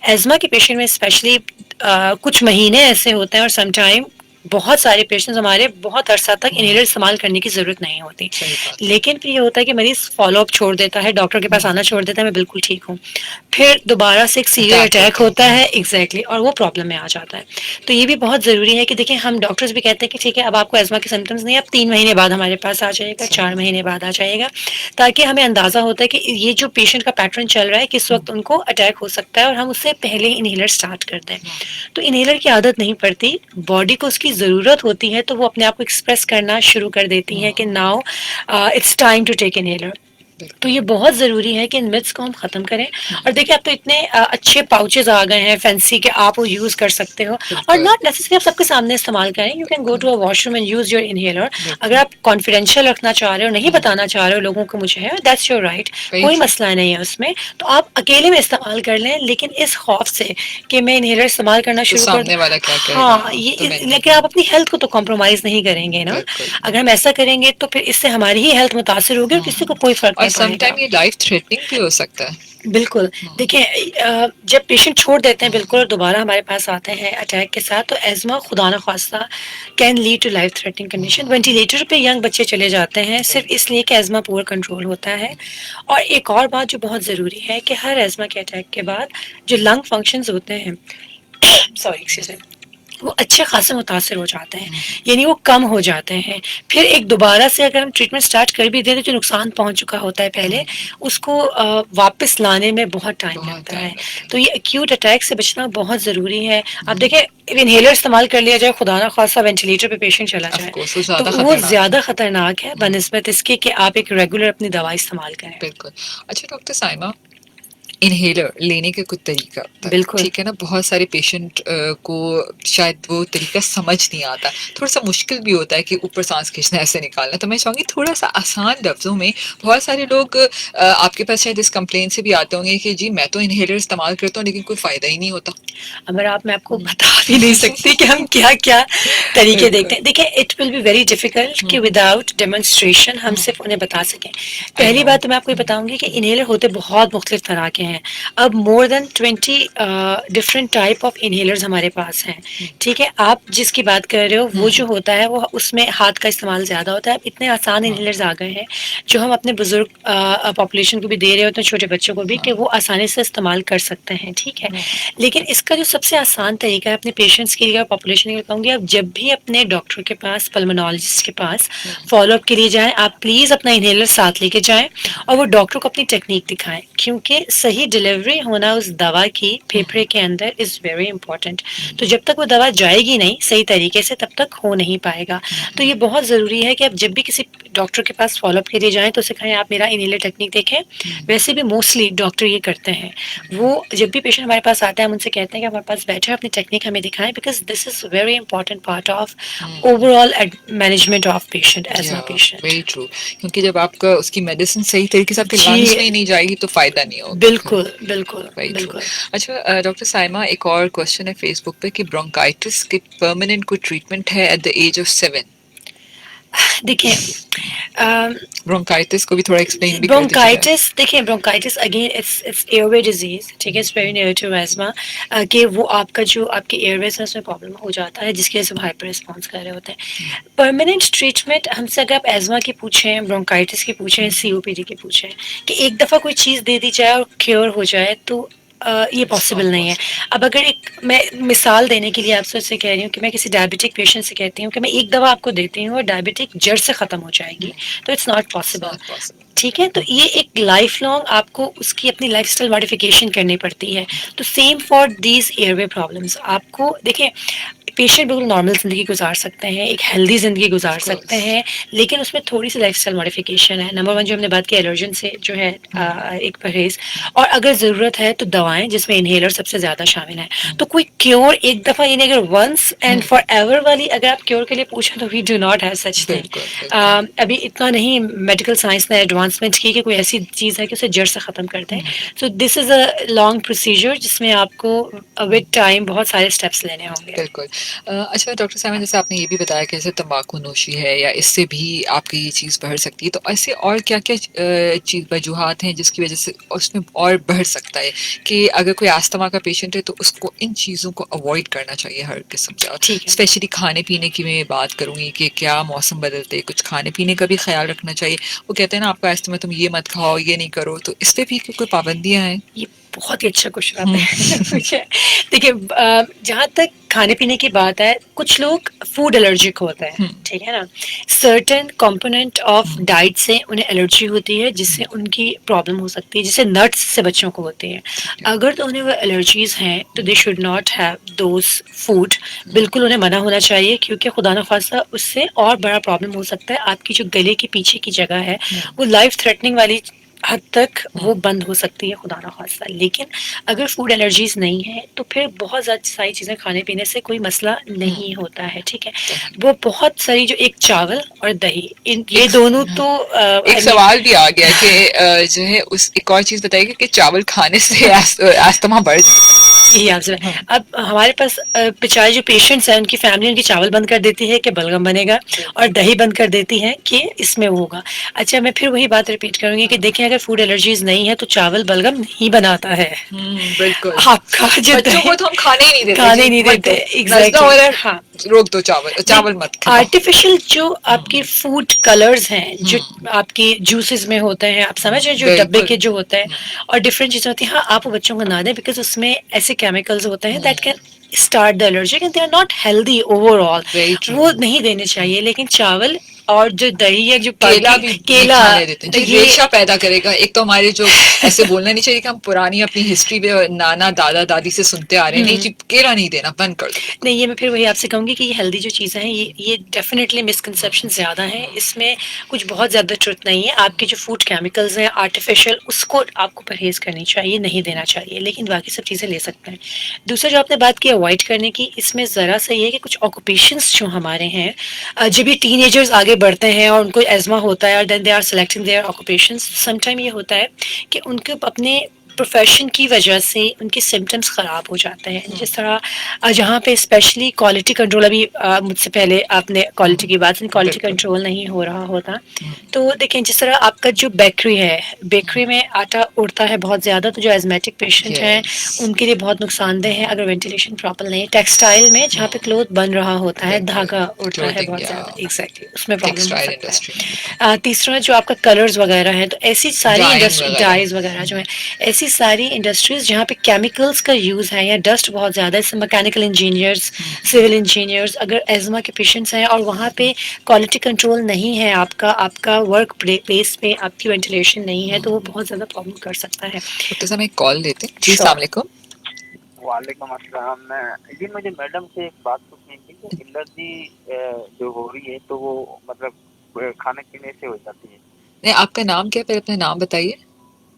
एजमा के पेशेंट में स्पेशली कुछ महीने ऐसे होते हैं और समटाइम बहुत सारे पेशेंट्स हमारे बहुत अरसा तक इनहेलर इस्तेमाल करने की जरूरत नहीं होती, लेकिन फिर ये होता है कि मरीज फॉलोअप छोड़ देता है, डॉक्टर के पास आना छोड़ देता है, मैं बिल्कुल ठीक हूँ, फिर दोबारा से एक सीवियर अटैक होता है, एग्जैक्टली, और वो प्रॉब्लम में आ जाता है। तो ये भी बहुत ज़रूरी है कि देखिए, हम डॉक्टर्स भी कहते हैं कि ठीक है अब आपको एजमा के सिम्टम्स नहीं, आप 3 महीने बाद हमारे पास आ जाएगा, 4 महीने बाद आ जाएगा, ताकि हमें अंदाज़ा होता है कि ये जो पेशेंट का पैटर्न चल रहा है किस वक्त उनको अटैक हो सकता है, और हम उससे पहले ही इनहेलर स्टार्ट करते हैं। तो इनहेलर की आदत नहीं पड़ती, बॉडी को उसकी ज़रूरत होती है तो वो अपने आप को एक्सप्रेस करना शुरू कर देती है कि now it's time to take inhaler. तो ये बहुत ज़रूरी है कि इन मिथ्स को हम ख़त्म करें। और देखिए अब तो इतने अच्छे पाउचेज आ गए हैं फैंसी के, आप वो यूज़ कर सकते हो, और नॉट नेसेसरी आप सबके सामने इस्तेमाल करें, you can go to a washroom and use your inhaler. अगर आप कॉन्फिडेंशियल रखना चाह रहे हो, नहीं बताना चाह रहे हो लोगों को मुझे है, दैट्स योर राइट, कोई मसला नहीं है उसमें, तो आप अकेले में इस्तेमाल कर लें, लेकिन इस खौफ से कि मैं इनहेलर इस्तेमाल करना शुरू कर दूँ, हाँ, ये लेकिन आप अपनी हेल्थ को तो कॉम्प्रोमाइज़ नहीं करेंगे ना। अगर हम ऐसा करेंगे तो फिर इससे हमारी ही हेल्थ मुतासर होगी और किसी को कोई फर्क नहीं पड़ेगा। समटाइम ये लाइफ थ्रेटनिंग भी हो सकता है। बिल्कुल, देखिए जब पेशेंट छोड़ देते हैं बिल्कुल और दोबारा हमारे पास आते हैं अटैक के साथ, तो एज़मा खुदा न ख़ास्ता can lead to life threatening condition. Ventilator पे यंग बच्चे चले जाते हैं सिर्फ इसलिए कि एज़मा पुअर कंट्रोल होता है। और एक और बात जो बहुत ज़रूरी है कि हर एज़मा के अटैक के बाद जो लंग फंक्शंस होते हैं सॉरी एक्सक्यूज़ मी, वो अच्छे खासे मुतासर हो जाते हैं, यानी वो कम हो जाते हैं। फिर एक दोबारा से अगर हम ट्रीटमेंट स्टार्ट कर भी दें तो जो नुकसान पहुंच चुका होता है पहले, उसको वापस लाने में बहुत टाइम लगता है। तो ये एक्यूट अटैक से बचना बहुत ज़रूरी है। आप देखें, इनहेलर इस्तेमाल कर लिया जाए, खुदा ना खासा वेंटिलेटर पे पेशेंट चला जाए, तो वो ज़्यादा ख़तरनाक है बनस्बत इसके कि आप एक रेगुलर अपनी दवा इस्तेमाल करें। बिल्कुल। अच्छा डॉक्टर साइमा, इनहेलर लेने के कुछ तरीका होता है, बिल्कुल, ठीक है ना, बहुत सारे पेशेंट को शायद वो तरीका समझ नहीं आता, थोड़ा सा मुश्किल भी होता है कि ऊपर सांस खींचना ऐसे निकालना, तो मैं चाहूँगी थोड़ा सा आसान लफ्ज़ों में। बहुत सारे लोग आपके पास शायद इस कंप्लेन से भी आते होंगे कि जी मैं तो इनहेलर इस्तेमाल करता हूँ लेकिन कोई फ़ायदा ही नहीं होता। अगर आप, मैं आपको बता भी नहीं सकती कि हम क्या क्या तरीके देखते हैं। देखिए, it will be very difficult कि विदाउट डेमोन्स्ट्रेशन हम सिर्फ उन्हें बता सकें। पहली बात तो मैं आपको ये बताऊंगी कि इनहेलर होते बहुत मुख्तलिफ तरह के हैं। अब more than 20 different type of inhalers हमारे पास हैं, ठीक है। आप जिसकी बात कर रहे हो वो जो होता है वो उसमें हाथ का इस्तेमाल ज़्यादा होता है। अब इतने आसान इनहेलर्स आ गए हैं जो हम अपने बुजुर्ग पॉपुलेशन को भी दे रहे होते हैं, छोटे बच्चों को भी, कि वो आसानी से इस्तेमाल कर सकते हैं, ठीक है। लेकिन इसका जो सबसे आसान तरीका है अपने पेशेंट्स के लिए, पॉपुलेशन के लिए कहूँगी, आप जब भी अपने डॉक्टर के पास, पल्मोनोलॉजिस्ट के पास फॉलोअप के लिए जाएं, आप प्लीज़ अपना इनहेलर साथ लेके जाएं और वो डॉक्टर को अपनी टेक्निक दिखाएं, क्योंकि सही डिलीवरी होना उस दवा की फेफड़े के अंदर इज़ वेरी इंपॉर्टेंट। तो जब तक वो दवा जाएगी नहीं सही तरीके से तब तक हो नहीं पाएगा। तो ये बहुत ज़रूरी है कि आप जब भी किसी डॉक्टर के पास फॉलोअप के लिए जाएं तो सिखाएं आप मेरा इनहेलर टेक्निक देखें। वैसे भी मोस्टली डॉक्टर ये करते हैं, वो जब भी पेशेंट हमारे पास आता है हम उनसे कहते हैं कि हमारे पास बैठे अपनी टेक्निक हमें दिखाएं, because this is very important part of overall management of patient, asthma patient. Very true, क्योंकि जब आपका उसकी मेडिसिन सही तरीके से आपके लंग्स में ही नहीं जाएगी तो फायदा नहीं होगा। बिल्कुल, बिल्कुल, वेरी ट्रू। बिल्कुल। अच्छा डॉक्टर साइमा, एक और क्वेश्चन है फेसबुक पे कि ब्रोंकाइटिस की परमानेंट कोई ट्रीटमेंट है एट द एज ऑफ 7? देखिए अ, ब्रोंकाइटिस को भी थोड़ा एक्सप्लेन भी कर दीजिएगा। ब्रोंकाइटिस, देखिए bronchitis again it's airway disease, ठीक है, it's very near to asthma, कि वो आपका जो आपके एयरवेज है उसमें प्रॉब्लम हो जाता है जिसकी वजह से हाइपर रिस्पॉन्स कर रहे होते हैं। परमानेंट ट्रीटमेंट हमसे अगर आप एस्मा की पूछें, ब्रोंकाइटिस की पूछें, सीओपीडी की पूछें कि एक दफ़ा कोई चीज़ दे दी जाए और क्योर हो जाए, तो ये इट्स नॉट पॉसिबल नहीं है। पॉसिबल। अब अगर एक मैं मिसाल देने के लिए आपसे उससे कह रही हूँ कि मैं किसी डायबिटिक पेशेंट से कहती हूँ कि मैं एक दवा आपको देती हूँ और डायबिटिक जड़ से खत्म हो जाएगी, तो it's not it's possible. Not possible. ठीक है, तो ये एक लाइफ लॉन्ग आपको उसकी अपनी लाइफस्टाइल मॉडिफिकेशन करनी पड़ती है। तो same for these airway problems, आपको देखिए पेशेंट बिल्कुल नॉर्मल ज़िंदगी गुजार सकते हैं, एक हेल्दी ज़िंदगी ऑफ गुजार सकते कोर्स। हैं, लेकिन उसमें थोड़ी-सी लाइफ़स्टाइल मॉडिफ़िकेशन है। नंबर 1 जो हमने बात की एलर्जन से जो है एक परहेज़, और अगर ज़रूरत है तो दवाएँ जिसमें इन्हेलर सबसे ज़्यादा शामिल हैं। तो कोई क्योर एक दफ़ा यानी अगर वन्स एंड फॉरएवर वाली अगर आप क्योर के लिए पूछें तो we do not have such thing. बिल्कुल बिल्कुल। अभी इतना नहीं मेडिकल साइंस ने एडवांसमेंट की कि कोई ऐसी चीज़ है कि उसे जड़ से ख़त्म कर दें। So this is a long procedure जिसमें आपको विद टाइम बहुत सारे स्टेप्स लेने होंगे। बिल्कुल। अच्छा डॉक्टर साहब, जैसे आपने ये भी बताया कि जैसे तंबाकू नोशी है या इससे भी आपकी ये चीज़ बढ़ सकती है, तो ऐसे और क्या क्या चीज़ वजूहात हैं जिसकी वजह से उसमें और बढ़ सकता है कि अगर कोई अस्थमा का पेशेंट है तो उसको इन चीज़ों को अवॉइड करना चाहिए हर किस्म से? और ठीक है। स्पेशली खाने पीने की मैं बात करूँगी कि क्या मौसम बदलते कुछ खाने पीने का भी ख्याल रखना चाहिए। वो कहते हैं ना आपका अस्थमा, तुम ये मत खाओ, ये नहीं करो, तो इस पे भी कोई पाबंदियां हैं? ये बहुत ही अच्छा क्वेश्चन आपने हम्म। पूछा है। देखिए जहाँ तक खाने पीने की बात है, कुछ लोग फूड एलर्जिक होते हैं, हम्म। ठीक है ना, certain component of hmm. Diet से उन्हें एलर्जी होती है जिससे उनकी प्रॉब्लम हो सकती है, जैसे नट्स से बच्चों को होती है। ठीक है। अगर तो उन्हें वो एलर्जीज हैं तो they should not have those food, बिल्कुल उन्हें मना होना चाहिए, क्योंकि खुदा न खास्ता उससे और बड़ा प्रॉब्लम हो सकता है। आपकी जो गले के पीछे की जगह है वो लाइफ थ्रेटनिंग वाली हद तक वो बंद हो सकती है, खुदा ना खास्ता। लेकिन अगर फूड एलर्जीज नहीं है तो फिर बहुत ज़्यादा सारी चीज़ें खाने पीने से कोई मसला नहीं होता है, ठीक है। हम्म। वो बहुत सारी जो एक चावल और दही, इन ये एक दोनों तो एक आई मीन सवाल भी आ गया कि जो है उस एक और चीज बताइए कि चावल खाने से अस्थमा बढ़ जाता यही आपसे है? हाँ। अब हमारे पास बेचारे जो पेशेंट्स हैं उनकी फैमिली उनकी चावल बंद कर देती है कि बलगम बनेगा, और दही बंद कर देती है कि इसमें वो होगा। अच्छा, मैं फिर वही बात रिपीट करूंगी कि देखें अगर फूड एलर्जीज नहीं है तो चावल बलगम नहीं बनाता है। बिल्कुल। आपका जो बच्चों को दही तो हम खाने ही नहीं देते खाने जी, ही नहीं मत देते, दो, नजला हो एग्जैक्टली रहा हाँ। है, रोक दो, चावल चावल मत खिलाओ। आर्टिफिशियल जो आपके फूड कलर्स हैं जो आपके जूसेस में होते हैं, आप समझ रहे हैं, जो डब्बे बिल्कुल। के जो होते हैं, और डिफरेंट चीजें होती हैं, हाँ आप वो बच्चों को ना दें बिकॉज उसमें ऐसे केमिकल्स होते हैं that can start the allergy and they are not healthy overall. Very true. वो नहीं देने चाहिए। लेकिन चावल और जो दही है, जो केला बाकी भी नहीं केला, खाने देते जी, ये रेशा पैदा करेगा। एक तो हमारे जो ऐसे बोलना नहीं चाहिए कि हम पुरानी अपनी हिस्ट्री में नाना दादा दादी से सुनते आ रहे हैं, नहीं जी केला नहीं देना, बंद कर दो बिल्कुल। नहीं, ये मैं फिर वही आपसे कहूँगी कि ये हेल्दी जो चीज़ें हैं, ये डेफ़िनेटली मिसकंसेप्शन ज़्यादा हैं, इसमें कुछ बहुत ज़्यादा ट्रुथ नहीं है। आपके जो फूड केमिकल्स हैं आर्टिफ़िशियल, उसको आपको परहेज़ करनी चाहिए, नहीं देना चाहिए, लेकिन बाकी सब चीज़ें ले सकते हैं। दूसरा जो आपने बात की अवॉइड करने की, इसमें ज़रा सा ये है कि कुछ ऑक्यूपेशंस जो हमारे हैं, जब ये टीनेजर्स आगे बढ़ते हैं और उनको एज़मा होता है और then they are selecting their occupations, some time ये होता है कि उनके अपने प्रोफेशन की वजह से उनके सिम्टम्स ख़राब हो जाते हैं। जिस तरह जहाँ पे स्पेशली क्वालिटी कंट्रोल, अभी मुझसे पहले आपने क्वालिटी की बात की, क्वालिटी बिल्कुल। कंट्रोल नहीं हो रहा होता, तो देखें जिस तरह आपका जो बेकरी है, बेकरी में आटा उड़ता है बहुत ज़्यादा, तो जो एजमेटिक पेशेंट हैं यस। उनके लिए बहुत नुकसानदेह है अगर वेंटिलेशन प्रॉपर नहीं है। टेक्सटाइल में जहाँ पे क्लोथ बन रहा होता है, बिल्कुल। धागा उड़ता है क्लोथिंग बहुत या ज़्यादा, एग्जैक्टली उसमें प्रॉब्लम हो टेक्सटाइल सकता है। इंडस्ट्री में। तीसरा जो आपका कलर्स वगैरह है, तो ऐसी सारी डाइंग इंडस्ट्री, वगैरह। डाइज वगैरह जो है, ऐसी सारी इंडस्ट्रीज जहाँ पे केमिकल्स का यूज़ है या डस्ट बहुत ज़्यादा है, जैसे मैकेनिकल इंजीनियर्स, सिविल इंजीनियर्स, अगर एजमा के पेशेंट्स हैं और वहाँ पे क्वालिटी कंट्रोल नहीं है, आपका आपका वर्क प्लेस पे आपकी वेंटिलेशन नहीं है, तो वो बहुत ज़्यादा प्रॉब्लम कर सकता है। डॉक्टर साहब एक कॉल लेते हैं जी, अस्सलाम श्योर। वालेकुम। वालेकुम अस्सलाम। जी मुझे मैडम से एक बात पूछनी थी कि एलर्जी जो हो रही है तो वो मतलब खाने पीने से हो जाती है। नहीं, आपका नाम क्या है, पहले अपना नाम बताइए।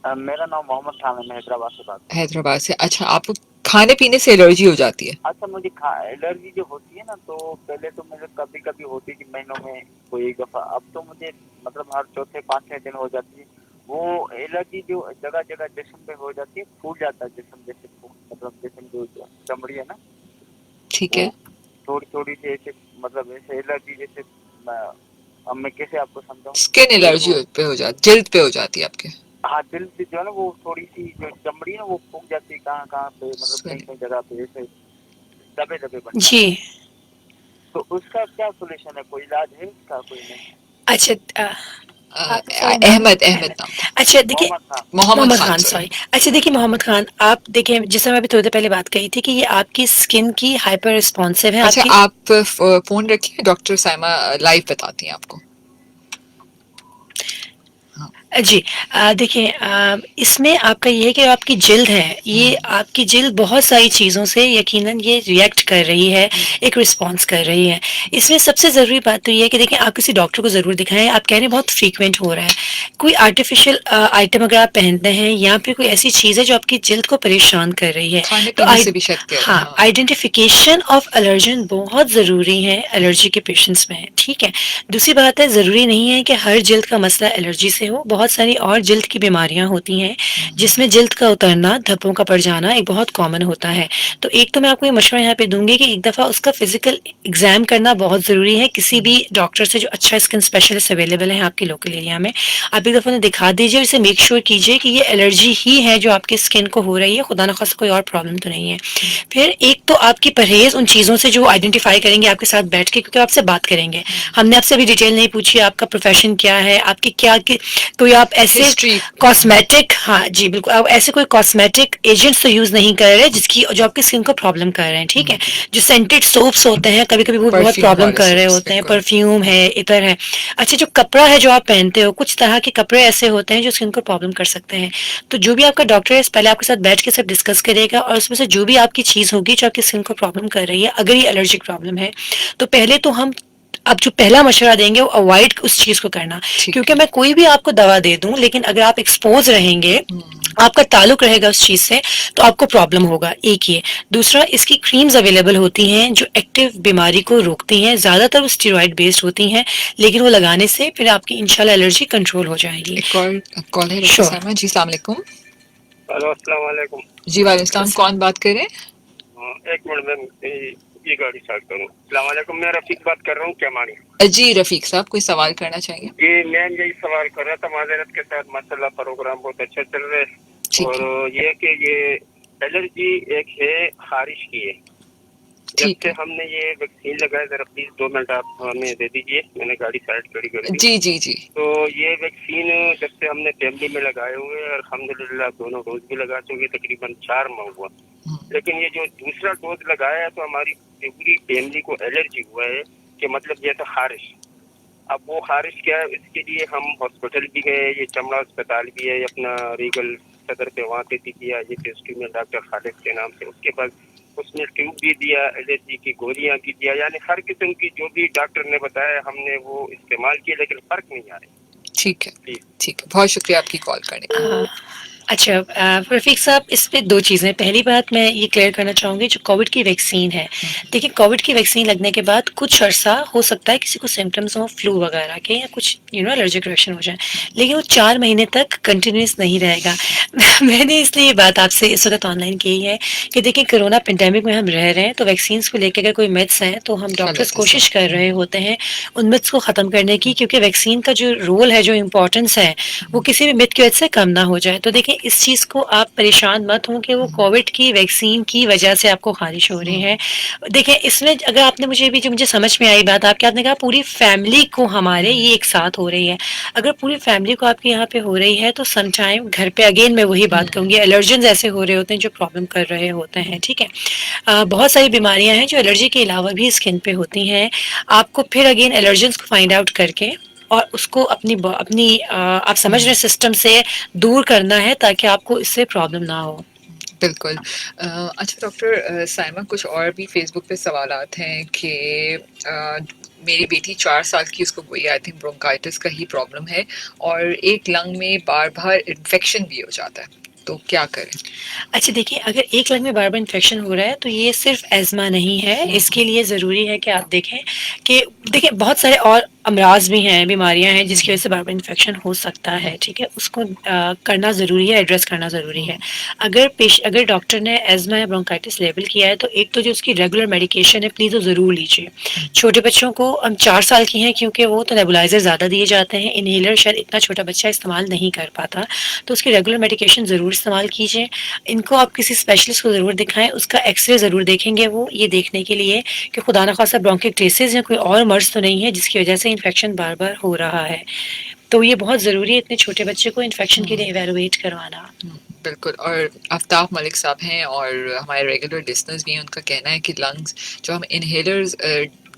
मेरा नाम मोहम्मद खान है, मैं हैदराबाद से बात कर रहा हूँ। हैदराबाद से। अच्छा, आपको खाने पीने से एलर्जी हो जाती है? अच्छा, मुझे एलर्जी जो होती है ना, तो पहले तो मुझे कभी कभी होती थी महीनों में कोई एक दफ़ा, अब तो मुझे मतलब हर चौथे पाँचवें दिन हो जाती है। वो एलर्जी जो जगह जगह जिस्म पे हो जाती है, फूल जाता है जिस्म, जैसे मतलब जिस्म जो चमड़ी है ना, ठीक वो है। थोड़ी थोड़ी सी ऐसे, मतलब ऐसे एलर्जी जैसे, अब मैं कैसे आपको समझाऊं, स्किन एलर्जी वो पे हो जाती, जल्द पे हो जाती है आपके? हाँ दिल से जो है ना, वो थोड़ी सी जो चमड़ी है ना, वो फूक जाती है कहाँ कहाँ पे, मतलब कहीं सॉरी। कहीं जगह पे ऐसे दबे दबे बन जी। जाते हैं। तो उसका क्या सोल्यूशन है, कोई इलाज है इसका, कोई नहीं? अच्छा, आपका नाम? अहमद, अहमद नाम था। अच्छा देखिए, मोहम्मद खान। मोहम्मद मोहम्मद खान, खान, सॉरी। सॉरी। अच्छा देखिए मोहम्मद खान, आप देखिए जैसे मैं अभी थोड़ी देर पहले बात कही थी कि ये आपकी स्किन की हाइपर रिस्पॉन्सिव है अच्छा, आपकी। आप फोन रखिए, डॉक्टर साइमा लाइव बताती हैं आपको। हाँ। जी। देखिए, इसमें आपका ये है कि आपकी जिल्द है, ये आपकी जिल्द बहुत सारी चीज़ों से यकीनन ये रिएक्ट कर रही है, एक रिस्पॉन्स कर रही है। इसमें सबसे ज़रूरी बात तो ये है कि देखिए आप किसी डॉक्टर को ज़रूर दिखाएं। आप कह रहे हैं बहुत फ्रीक्वेंट हो रहा है, कोई आर्टिफिशियल आइटम अगर आप पहनते हैं या फिर कोई ऐसी चीज़ है जो आपकी जिल्द को परेशान कर रही है, खाने तो पीने से भी शायद कह रहे हैं, हाँ, हाँ। आइडेंटिफिकेशन ऑफ एलर्जन बहुत ज़रूरी है एलर्जी के पेशेंट्स में, ठीक है। दूसरी बात है, ज़रूरी नहीं है कि हर जिल्द का मसला एलर्जी से हो, बहुत सारी और जिल्द की बीमारियां होती हैं जिसमें जिल्द का उतरना, धब्बों का पड़ जाना एक बहुत कॉमन होता है। तो एक तो मैं आपको ये मशवरा यहाँ पे दूंगी कि एक दफ़ा उसका फिजिकल एग्जाम करना बहुत ज़रूरी है, किसी भी डॉक्टर से जो अच्छा स्किन स्पेशलिस्ट अवेलेबल है आपके लोकल एरिया में। आप एक दफ़ा उन्हें दिखा दीजिए और इसे मेक श्योर कीजिए कि ये एलर्जी ही है जो आपकी स्किन को हो रही है, खुदा न खास्ता कोई और प्रॉब्लम तो नहीं है। फिर एक तो आपकी परहेज उन चीज़ों से जो आइडेंटिफाई करेंगे आपके साथ बैठ के, क्योंकि आपसे बात करेंगे। हमने आपसे अभी डिटेल नहीं पूछी, आपका प्रोफेशन क्या है, आपकी क्या कोई आप ऐसे हिस्ट्री। कॉस्मेटिक, हाँ जी बिल्कुल, आप ऐसे कोई कॉस्मेटिक एजेंट्स तो यूज नहीं कर रहे जिसकी जो आपकी स्किन को प्रॉब्लम कर रहे हैं, ठीक है। जो सेंटेड सोप्स होते हैं कभी कभी वो बहुत परफ्यूम प्रॉब्लम वाले कर रहे सोप्स, होते हैं, बिल्कुल। परफ्यूम है, इतर है। अच्छा, जो कपड़ा है जो आप पहनते हो, कुछ तरह के कपड़े ऐसे होते हैं जो स्किन को प्रॉब्लम कर सकते हैं। तो जो भी आपका डॉक्टर है पहले आपके साथ बैठ के सब डिस्कस करेगा और उसमें से जो भी आपकी चीज होगी जो आपकी स्किन को प्रॉब्लम कर रही है, अगर ये एलर्जिक प्रॉब्लम है तो पहले तो हम अब जो पहला मशवरा देंगे वो अवॉइड उस चीज को करना। ठीक क्योंकि है। मैं कोई भी आपको दवा दे दूं लेकिन अगर आप एक्सपोज रहेंगे, आपका ताल्लुक रहेगा उस चीज से, तो आपको प्रॉब्लम होगा, एक ये। दूसरा, इसकी क्रीम्स अवेलेबल होती हैं जो एक्टिव बीमारी को रोकती हैं, ज्यादातर वो स्टेरॉइड बेस्ड होती हैं, लेकिन वो लगाने से फिर आपकी इंशाल्लाह एलर्जी कंट्रोल हो जाएगी। एक और कॉल है डॉक्टर श्योर। साइमा जी, सलाम अलैकुम। हेलो, अस्सलाम वालेकुम। जी वालेकुम सलाम, कौन बात कर रहे हैं? एक मिनट में ये गाड़ी स्टार्ट करूँ। अस्सलाम वालेकुम, मैं रफीक बात कर रहा हूँ, क्या मानी? जी रफीक साहब, कोई सवाल करना चाहिए? ये मैं यही सवाल कर रहा था, माजरत के साथ, माशाल्लाह प्रोग्राम बहुत अच्छा चल रहा है। ठीक है। और ये कि ये एलर्जी एक है, खारिश की है। जब ठीक से है। हमने ये वैक्सीन लगाया, जरा प्लीज 2 मिनट आप हमें दे दीजिए, मैंने गाड़ी साइड खड़ी कर दी। जी जी जी। तो ये वैक्सीन जब से हमने फैमिली में लगाए हुए हैं, अल्हम्दुलिल्लाह दोनों डोज भी लगा चुके, तकरीबन 4 माह हुआ। लेकिन ये जो दूसरा डोज लगाया है तो हमारी पूरी फैमिली को एलर्जी हुआ है, कि मतलब ये तो खारिश। अब वो खारिश क्या है, इसके लिए हम हॉस्पिटल भी गए, ये चमड़ा अस्पताल भी है अपना रीगल सदर पे, वहाँ पे भी किया, ये पेस्ट्री में डॉक्टर खालिद के नाम से। उसके बाद उसने ट्यूब भी दिया, एलर्जी की गोलियां भी दिया, यानी हर किस्म की जो भी डॉक्टर ने बताया हमने वो इस्तेमाल किया, लेकिन फर्क नहीं आ रहा। ठीक है। जी। ठीक है, बहुत शुक्रिया आपकी कॉल करने के लिए। अच्छा, रफीक साहब, इस पे दो चीज़ें। पहली बात मैं ये क्लियर करना चाहूँगी, जो कोविड की वैक्सीन है, देखिए कोविड की वैक्सीन लगने के बाद कुछ अरसा हो सकता है किसी को सिम्टम्स हो फ्लू वगैरह के या कुछ एलर्जिक रिएक्शन हो जाए, लेकिन वो 4 महीने तक कंटिन्यूस नहीं रहेगा। मैंने इसलिए ये बात आपसे इस वक्त ऑनलाइन की है कि देखिए कोरोना पेंडेमिक में हम रह रहे हैं, तो वैक्सीन को लेकर अगर कोई मिथ्स हैं तो हम डॉक्टर्स गलत है कोशिश सब। कर रहे होते हैं उन मिथ्स को ख़त्म करने की, क्योंकि वैक्सीन का जो रोल है, जो इम्पोर्टेंस है, वो किसी भी मिथ की वजह से कम ना हो जाए। तो देखिए इस चीज़ को आप परेशान मत हो कि वो कोविड की वैक्सीन की वजह से आपको खारिश हो रही है। देखिए इसमें अगर आपने जो मुझे समझ में आई बात आपकी, आपने कहा पूरी फैमिली को हमारे ये एक साथ हो रही है। अगर पूरी फैमिली को आपके यहाँ पे हो रही है तो समटाइम घर पे अगेन मैं वही बात कहूँगी, एलर्जन ऐसे हो रहे होते हैं जो प्रॉब्लम कर रहे होते हैं, ठीक है। बहुत सारी बीमारियां हैं जो एलर्जी के अलावा भी स्किन पे होती हैं। आपको फिर अगेन एलर्जेंस को फाइंड आउट करके और उसको आप समझ रहे सिस्टम से दूर करना है ताकि आपको इससे प्रॉब्लम ना हो। बिल्कुल। अच्छा डॉक्टर साइमा, कुछ और भी फेसबुक पे सवाल आते हैं कि मेरी बेटी 4 साल की, उसको कोई आई थिंक ब्रोंकाइटिस का ही प्रॉब्लम है और एक लंग में बार बार इन्फेक्शन भी हो जाता है, तो क्या करें? अच्छा देखिए, अगर एक लंग में बार बार इन्फेक्शन हो रहा है तो ये सिर्फ एज़मा नहीं है, इसके लिए ज़रूरी है कि आप देखें कि देखिए बहुत सारे और अमराज भी हैं, बीमारियां हैं जिसकी वजह से बार बार इन्फेक्शन हो सकता है, ठीक है, उसको करना ज़रूरी है, एड्रेस करना ज़रूरी है। अगर डॉक्टर ने एज़मा या ब्रोंकाइटिस लेबल किया है तो एक तो जो उसकी रेगुलर मेडिकेशन है प्लीज़ वो ज़रूर लीजिए। छोटे बच्चों को, हम 4 साल की हैं क्योंकि वो तो नेबुलाइजर ज़्यादा दिए जाते हैं, इनहेलर शायद इतना छोटा बच्चा इस्तेमाल नहीं कर पाता, तो उसकी रेगुलर मेडिकेशन ज़रूर इस्तेमाल कीजिए। इनको आप किसी स्पेशलिस्ट को ज़रूर दिखाएं, उसका एक्सरे ज़रूर देखेंगे वो, ये देखने के लिए कि खुदा न खास्ता ब्रोंकिटिस या कोई और मर्ज तो नहीं है जिसकी वजह से इन्फेक्शन बार बार हो रहा है। तो ये बहुत ज़रूरी है इतने छोटे बच्चे को इन्फेक्शन के लिए इवेलुएट करवाना। बिल्कुल। और आफ्ताब मलिक साहब हैं और हमारे रेगुलर लिसनर्स भी हैं, उनका कहना है कि लंग्स जो हम इनहेलर्स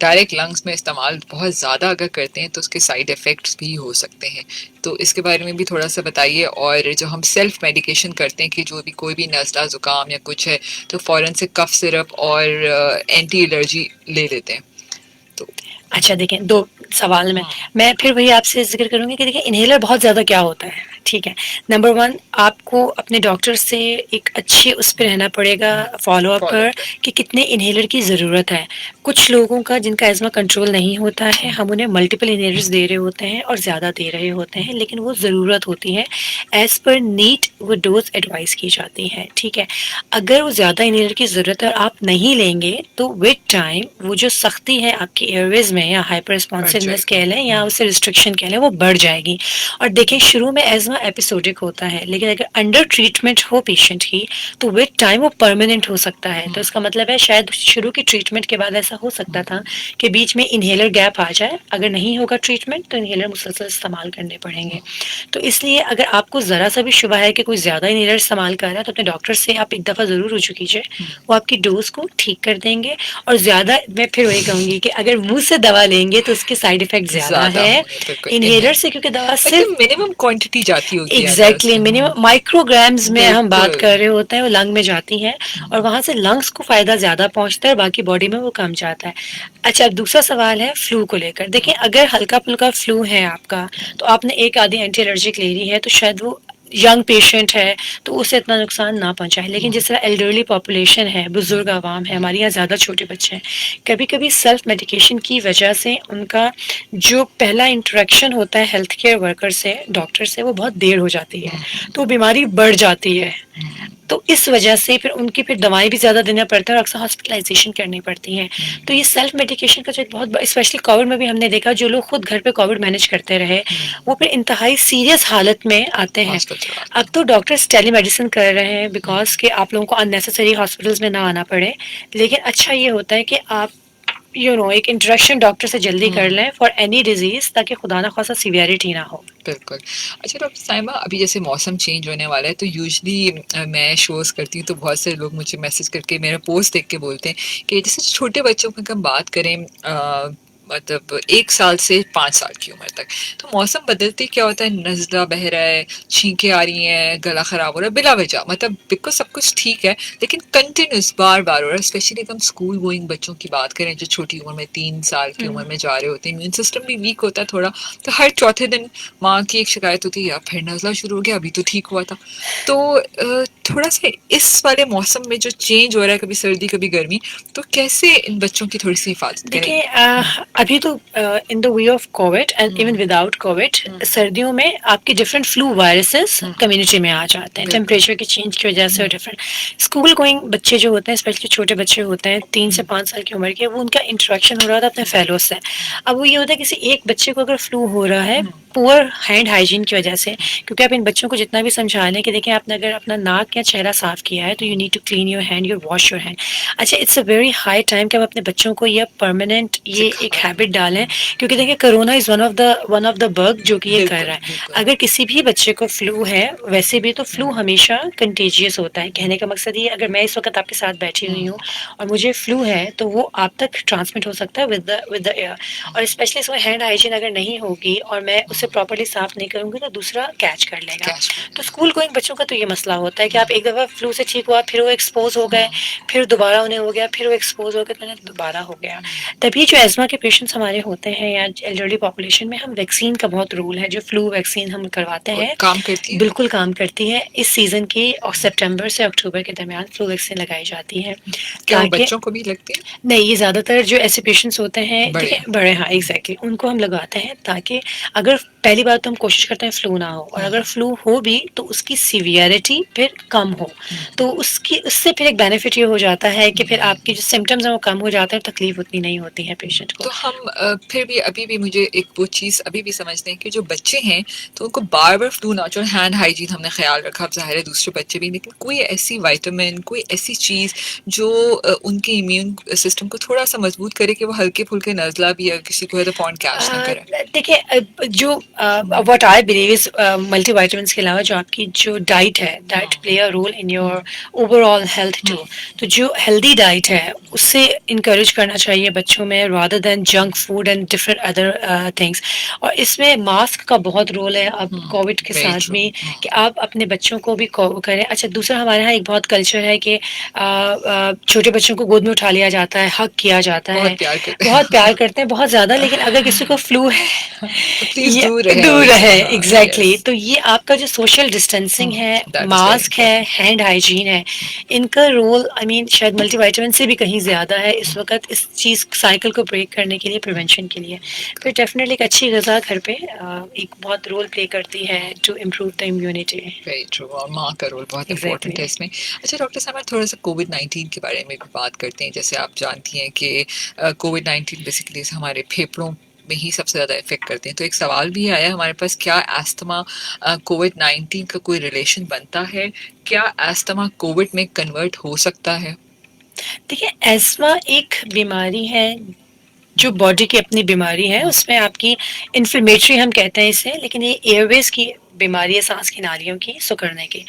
डायरेक्ट लंग्स में इस्तेमाल बहुत ज़्यादा अगर करते हैं तो उसके साइड इफ़ेक्ट्स भी हो सकते हैं, तो इसके बारे में भी थोड़ा सा बताइए। और जो हम सेल्फ मेडिकेशन करते हैं कि जो भी कोई भी नज़ला ज़ुकाम या कुछ है तो फ़ौरन से कफ सिरप और एंटी एलर्जी ले लेते हैं, तो अच्छा देखें, 2 सवाल में मैं फिर वही आपसे ज़िक्र करूँगी कि देखिए इन्हेलर बहुत ज़्यादा क्या होता है, ठीक है। नंबर 1 आपको अपने डॉक्टर से एक अच्छे उस पे रहना पड़ेगा फ़ॉलो-अप पर कि कितने इन्हेलर की ज़रूरत है। कुछ लोगों का जिनका एज़मा कंट्रोल नहीं होता है, हम उन्हें मल्टीपल इन्हेलर्स दे रहे होते हैं और ज़्यादा दे रहे होते हैं, लेकिन वो ज़रूरत होती है, एज़ पर नीड वो डोज़ एडवाइस की जाती है, ठीक है। अगर वो ज़्यादा इन्हेलर की ज़रूरत है और आप नहीं लेंगे तो विद टाइम वो जो सख्ती है आपकी एयरवेज में या हाइपर रिस्पॉन्सिवनेस कह लें या उसे रिस्ट्रिक्शन कह लें, वो बढ़ जाएगी। और देखें शुरू में एज़मा एपिसोडिक होता है, लेकिन अगर अंडर ट्रीटमेंट हो पेशेंट की तो विद टाइम वो परमानेंट हो सकता है। तो इसका मतलब है शायद शुरू की ट्रीटमेंट के बाद ऐसा हो सकता था कि बीच में इन्हेलर गैप आ जाए, अगर नहीं होगा ट्रीटमेंट तो इन्हेलर मुसलसल इस्तेमाल करने पड़ेंगे। तो इसलिए अगर आपको ज़रा सा भी शुबा है कि कोई ज़्यादा इन्हेलर इस्तेमाल कर रहा है तो अपने डॉक्टर से आप एक दफ़ा ज़रूर रुजू कीजिए, वो आपकी डोज को ठीक कर देंगे। और ज़्यादा मैं फिर वही कहूँगी कि अगर मुंह से दवा लेंगे तो उसके साइड इफेक्ट ज़्यादा है इन्हेलर से, क्योंकि दवा सिर्फ मिनिमम क्वांटिटी जाती होगी एग्जैक्टली मिनिमम माइक्रोग्राम्स में हम बात कर रहे होते हैं, वो लंग में जाती हैं और वहां से लंग्स को फायदा ज्यादा पहुंचता है, बाकी बॉडी में वो कम जाता है। अच्छा, अब दूसरा सवाल है फ्लू को लेकर। देखिए अगर हल्का फुल्का फ्लू है आपका तो आपने एक आधी एंटी एलर्जिक ले ली है तो शायद वो यंग पेशेंट है तो उसे इतना नुकसान ना पहुंचाए, लेकिन जिस तरह एल्डरली पॉपुलेशन है, बुजुर्ग आवाम है, हमारे यहाँ ज़्यादा छोटे बच्चे हैं, कभी कभी सेल्फ मेडिकेशन की वजह से उनका जो पहला इंटरेक्शन होता है हेल्थ केयर वर्कर से, डॉक्टर से, वो बहुत देर हो जाती है, तो बीमारी बढ़ जाती है। तो इस वजह से फिर उनकी फिर दवाएं भी ज़्यादा देना पड़ता है और अक्सर हॉस्पिटलाइजेशन करनी पड़ती हैं। तो ये सेल्फ मेडिकेशन का जो एक बहुत, स्पेशली कोविड में भी हमने देखा, जो लोग खुद घर पे कोविड मैनेज करते रहे वो फिर इंतहाई सीरियस हालत में आते हैं। अब तो डॉक्टर्स टेली मेडिसिन कर रहे हैं बिकॉज कि आप लोगों को अननेसेसरी हॉस्पिटल्स में ना आना पड़े, लेकिन अच्छा ये होता है कि आप एक इंटरेक्शन डॉक्टर से जल्दी कर लें फॉर एनी डिजीज, ताकि खुदा ना खासा सीवियरिटी ना हो। बिल्कुल। अच्छा डॉक्टर साइमा, अभी जैसे मौसम चेंज होने वाला है तो यूजली मैं शोज़ करती हूँ तो बहुत से लोग मुझे मैसेज करके मेरा पोस्ट देख के बोलते हैं कि जैसे छोटे बच्चों की हम बात करें, मतलब 1 साल से 5 साल की उम्र तक, तो मौसम बदलते क्या होता है, नज़ला बह रहा है, छींकें आ रही हैं, गला ख़राब हो रहा है बिला वजह, मतलब बिल्कुल सब कुछ ठीक है लेकिन कंटिन्यूस बार बार हो रहा है। स्पेशली हम स्कूल गोइंग बच्चों की बात करें जो छोटी उम्र में 3 साल की उम्र में जा रहे होते हैं, इम्यून सिस्टम भी वीक होता है थोड़ा, तो हर चौथे दिन माँ की एक शिकायत होती है यार फिर नज़ला शुरू हो गया, अभी तो ठीक हुआ था। तो थोड़ा सा इस वाले मौसम में जो चेंज हो रहा है, कभी सर्दी कभी गर्मी, तो कैसे इन बच्चों की थोड़ी सी हिफाजत करें? देखिए अभी तो in the way of Covid and even without Covid, सर्दियों में आपके डिफरेंट फ्लू वायरसेस कम्युनिटी में आ जाते हैं टेम्परेचर के चेंज की वजह से। और डिफरेंट स्कूल गोइंग बच्चे जो होते हैं, स्पेशली छोटे बच्चे होते हैं 3 से 5 साल की उम्र के, वो उनका इंटरेक्शन हो रहा था अपने फेलो से। अब वो ये होता है किसी एक बच्चे को अगर फ्लू हो रहा है पुअर हैंड हाइजीन की वजह से, क्योंकि आप इन बच्चों को जितना भी समझा लें कि देखिए आपने अगर अपना नाक या चेहरा साफ किया है तो you need to clean your hand, your wash your hand. अच्छा, it's a very high time कि आप अपने बच्चों को ये परमानेंट ये एक हैबिट डालें, क्योंकि देखिए corona is one of the bug जो कि ये कर रहा है। अगर किसी भी बच्चे को फ्लू है, वैसे भी तो फ्लू हमेशा कंटेजियस होता है। कहने का मकसद ये, अगर मैं इस वक्त आपके साथ बैठी हुई हूँ और मुझे फ्लू है तो वो आप तक ट्रांसमिट हो सकता है विद द एयर। और स्पेशली इसमें हैंड हाइजीन अगर नहीं होगी और मैं उसे प्रॉपर्ली साफ नहीं करूंगी तो दूसरा कैच कर लेगा। तो स्कूल गोइंग बच्चों का तो ये मसला होता है कि आप आप एक दफ़ा फ्लू से ठीक हुआ, फिर वो एक्सपोज़ हो गए, फिर दोबारा उन्हें हो गया, फिर वो एक्सपोज़ हो गए, तो उन्हें दोबारा हो गया। तभी जो एज़मा के पेशेंट्स हमारे होते हैं या एल्डरली पॉपुलेशन में, हम वैक्सीन का बहुत रोल है, जो फ्लू वैक्सीन हम करवाते और हैं, काम करती है? बिल्कुल काम करती है। इस सीज़न की और सितंबर से अक्टूबर के दरमियान फ्लू वैक्सीन लगाई जाती है, क्या वो ताकि बच्चों को भी लगती है? नहीं, ये ज़्यादातर जो ऐसे पेशेंट्स होते हैं, बड़े। देखिए बड़े, हाँ एग्जैक्टली, उनको हम लगवाते हैं, ताकि अगर पहली बात तो हम कोशिश करते हैं फ्लू ना हो, और अगर फ्लू हो भी तो उसकी सीवियरिटी फिर कम हो, तो उसकी उससे फिर एक बेनिफिट ये हो जाता है कि फिर आपके जो सिम्टम्स हैं वो कम हो जाते हैं, तकलीफ उतनी नहीं होती है पेशेंट को। तो हम फिर भी अभी भी मुझे एक वो चीज़ अभी भी समझते हैं कि जो बच्चे हैं तो उनको बार बार फ्लू ना, चलो हैंड हाइजीन हमने ख्याल रखा, अब जाहिर है दूसरे बच्चे भी, लेकिन कोई ऐसी विटामिन, कोई ऐसी चीज़ जो उनके इम्यून सिस्टम को थोड़ा सा मजबूत करे कि वो हल्के फुल्के नज़ला भी अगर किसी को है तो फौरन कैच ना करे। देखिए, जो what I believe is multi vitamins के अलावा जो आपकी जो डाइट है, diet play a role in your overall health too. तो जो हेल्दी डाइट है उससे इनकरेज करना चाहिए बच्चों में, rather than junk food and different other things. और इसमें मास्क का बहुत रोल है अब कोविड के very साथ true. भी, कि आप अपने बच्चों को भी करें। अच्छा, दूसरा हमारे यहाँ एक बहुत कल्चर है कि छोटे बच्चों को गोद में उठा लिया जाता है, हक किया जाता है, बहुत प्यार करते हैं। बहुत प्यार करते हैं, बहुत ज़्यादा। लेकिन अगर किसी को फ्लू है, तो प्लीज ये दूर रहे दूर उनसे। रहे, हाँ, एग्जैक्टली। yes. तो ये आपका जो सोशल डिस्टेंसिंग है, That is very मास्क है, important. हैंड हाइजीन है, इनका रोल आई मीन शायद मल्टीविटामिन से भी कहीं ज़्यादा है इस वक्त, इस चीज़ साइकिल को ब्रेक करने के लिए, प्रिवेंशन के लिए। फिर डेफिनेटली एक अच्छी ग़िज़ा घर पे एक बहुत रोल प्ले करती है to improve the immunity. Very true, और माँ का रोल बहुत एग्जैक्टली। इंपॉर्टेंट है इसमें। अच्छा डॉक्टर साहब, थोड़ा सा कोविड-19 के बारे में भी बात करते हैं। जैसे आप जानती हैं कि कोविड-19 बेसिकली हमारे फेफड़ों में ही सबसे ज़्यादा इफेक्ट करते हैं। तो एक सवाल भी आया हमारे पास, क्या एस्थमा कोविड-19 का कोई रिलेशन बनता है? क्या एस्थमा कोविड में कन्वर्ट हो सकता है? देखिए, एस्मा एक बीमारी है जो बॉडी की अपनी बीमारी है, उसमें आपकी इन्फ्लेमेटरी हम कहते हैं इसे, लेकिन ये एयरवेज की बीमारी है, सांस की नालियों की, सुकड़ने की।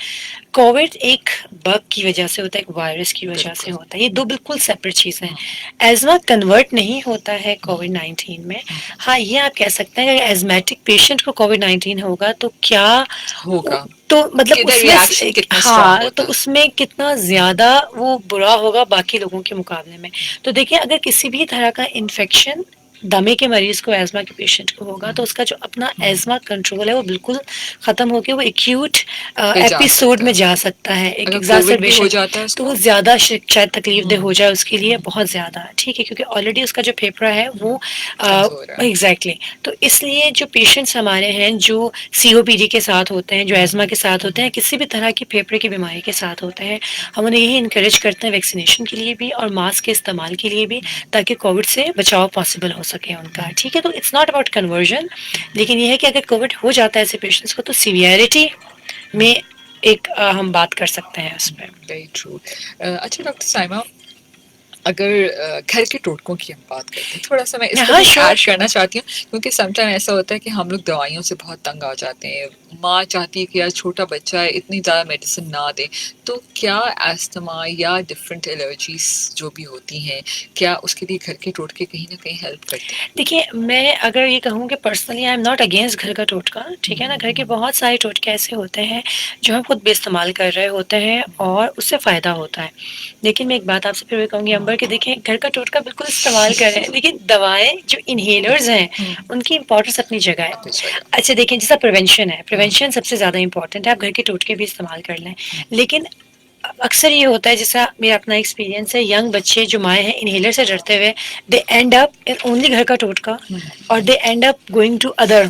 कोविड एक बग की वजह से होता है, एक वायरस की वजह से होता है, ये दो बिल्कुल सेपरेट चीज़ें हैं। एज़मा कन्वर्ट नहीं होता है कोविड-19 में। हाँ, ये आप कह सकते हैं कि एज़मेटिक पेशेंट को कोविड-19 होगा तो क्या होगा, तो मतलब किधर उसमें रिएक्शन कितना स्ट्रांग हाँ, तो होता है? उसमें कितना ज़्यादा वो बुरा होगा बाकी लोगों के मुकाबले में। तो देखिए, अगर किसी भी तरह का इन्फेक्शन दमे के मरीज को, एज़मा के पेशेंट को होगा, तो उसका जो अपना एज़मा कंट्रोल है वो बिल्कुल ख़त्म होके वो एक्यूट पे जा एपिसोड सकता में है। जा सकता है, एक अगर कोविड भी हो एग्ज़ार्बेशन। जाता है तो वो उसको? ज़्यादा शायद तकलीफ दे हो जाए उसके लिए, बहुत ज़्यादा, ठीक है, क्योंकि ऑलरेडी उसका जो फेफड़ा है वो कमज़ोर है। एग्जैक्टली। तो इसलिए जो पेशेंट्स हमारे हैं जो सीओपीडी के साथ होते हैं, जो एज़मा के साथ होते हैं, किसी भी तरह की फेफड़े की बीमारी के साथ होते हैं, हम उन्हें यही इनकरेज करते हैं वैक्सीनेशन के लिए भी और मास्क के इस्तेमाल के लिए भी, ताकि कोविड से बचाव पॉसिबल हो सके उनका, ठीक है। तो इट्स नॉट अबाउट कन्वर्जन, लेकिन ये है कि अगर कोविड हो जाता है ऐसे पेशेंट्स को तो सीवियरिटी में एक हम बात कर सकते हैं उस पर। Very true. अच्छा डॉक्टर साइमा, अगर घर के टोटकों की हम बात करते हैं, थोड़ा सा मैं इसको हाँ, भी श्योर ऐड श्योर। करना चाहती हूँ, क्योंकि समटाइम ऐसा होता है कि हम लोग दवाइयों से बहुत तंग आ जाते हैं। माँ चाहती है कि यार छोटा बच्चा है, इतनी ज़्यादा मेडिसिन ना दे। तो क्या एस्थमा या डिफरेंट एलर्जीज जो भी होती हैं, क्या उसके लिए घर के टोटके कहीं ना कहीं हेल्प करते हैं? देखिए, मैं अगर ये कहूँ कि personally I am not against घर का टोटका, ठीक है ना। घर के बहुत सारे टोटके ऐसे होते हैं जो हम खुद भी इस्तेमाल कर रहे होते हैं और उससे फ़ायदा होता है। लेकिन मैं एक बात आपसे फिर भी कहूँगी अंबर, कि देखें, घर का टोटका बिल्कुल इस्तेमाल करें, लेकिन दवाएं जो इन्हेलर्स हैं उनकी इंपॉर्टेंस अपनी जगह है। अपनी जगह। अच्छा देखें, जैसा प्रिवेंशन है, प्रिवेंशन सबसे ज़्यादा इंपॉर्टेंट है, आप घर के टोटके भी इस्तेमाल कर लें। लेकिन अक्सर ये होता है, जैसा मेरा अपना एक्सपीरियंस है, यंग बच्चे जो माएँ हैं इन्हेलर से डरते हुए, they end up in only घर का टोटका, और they end up going to other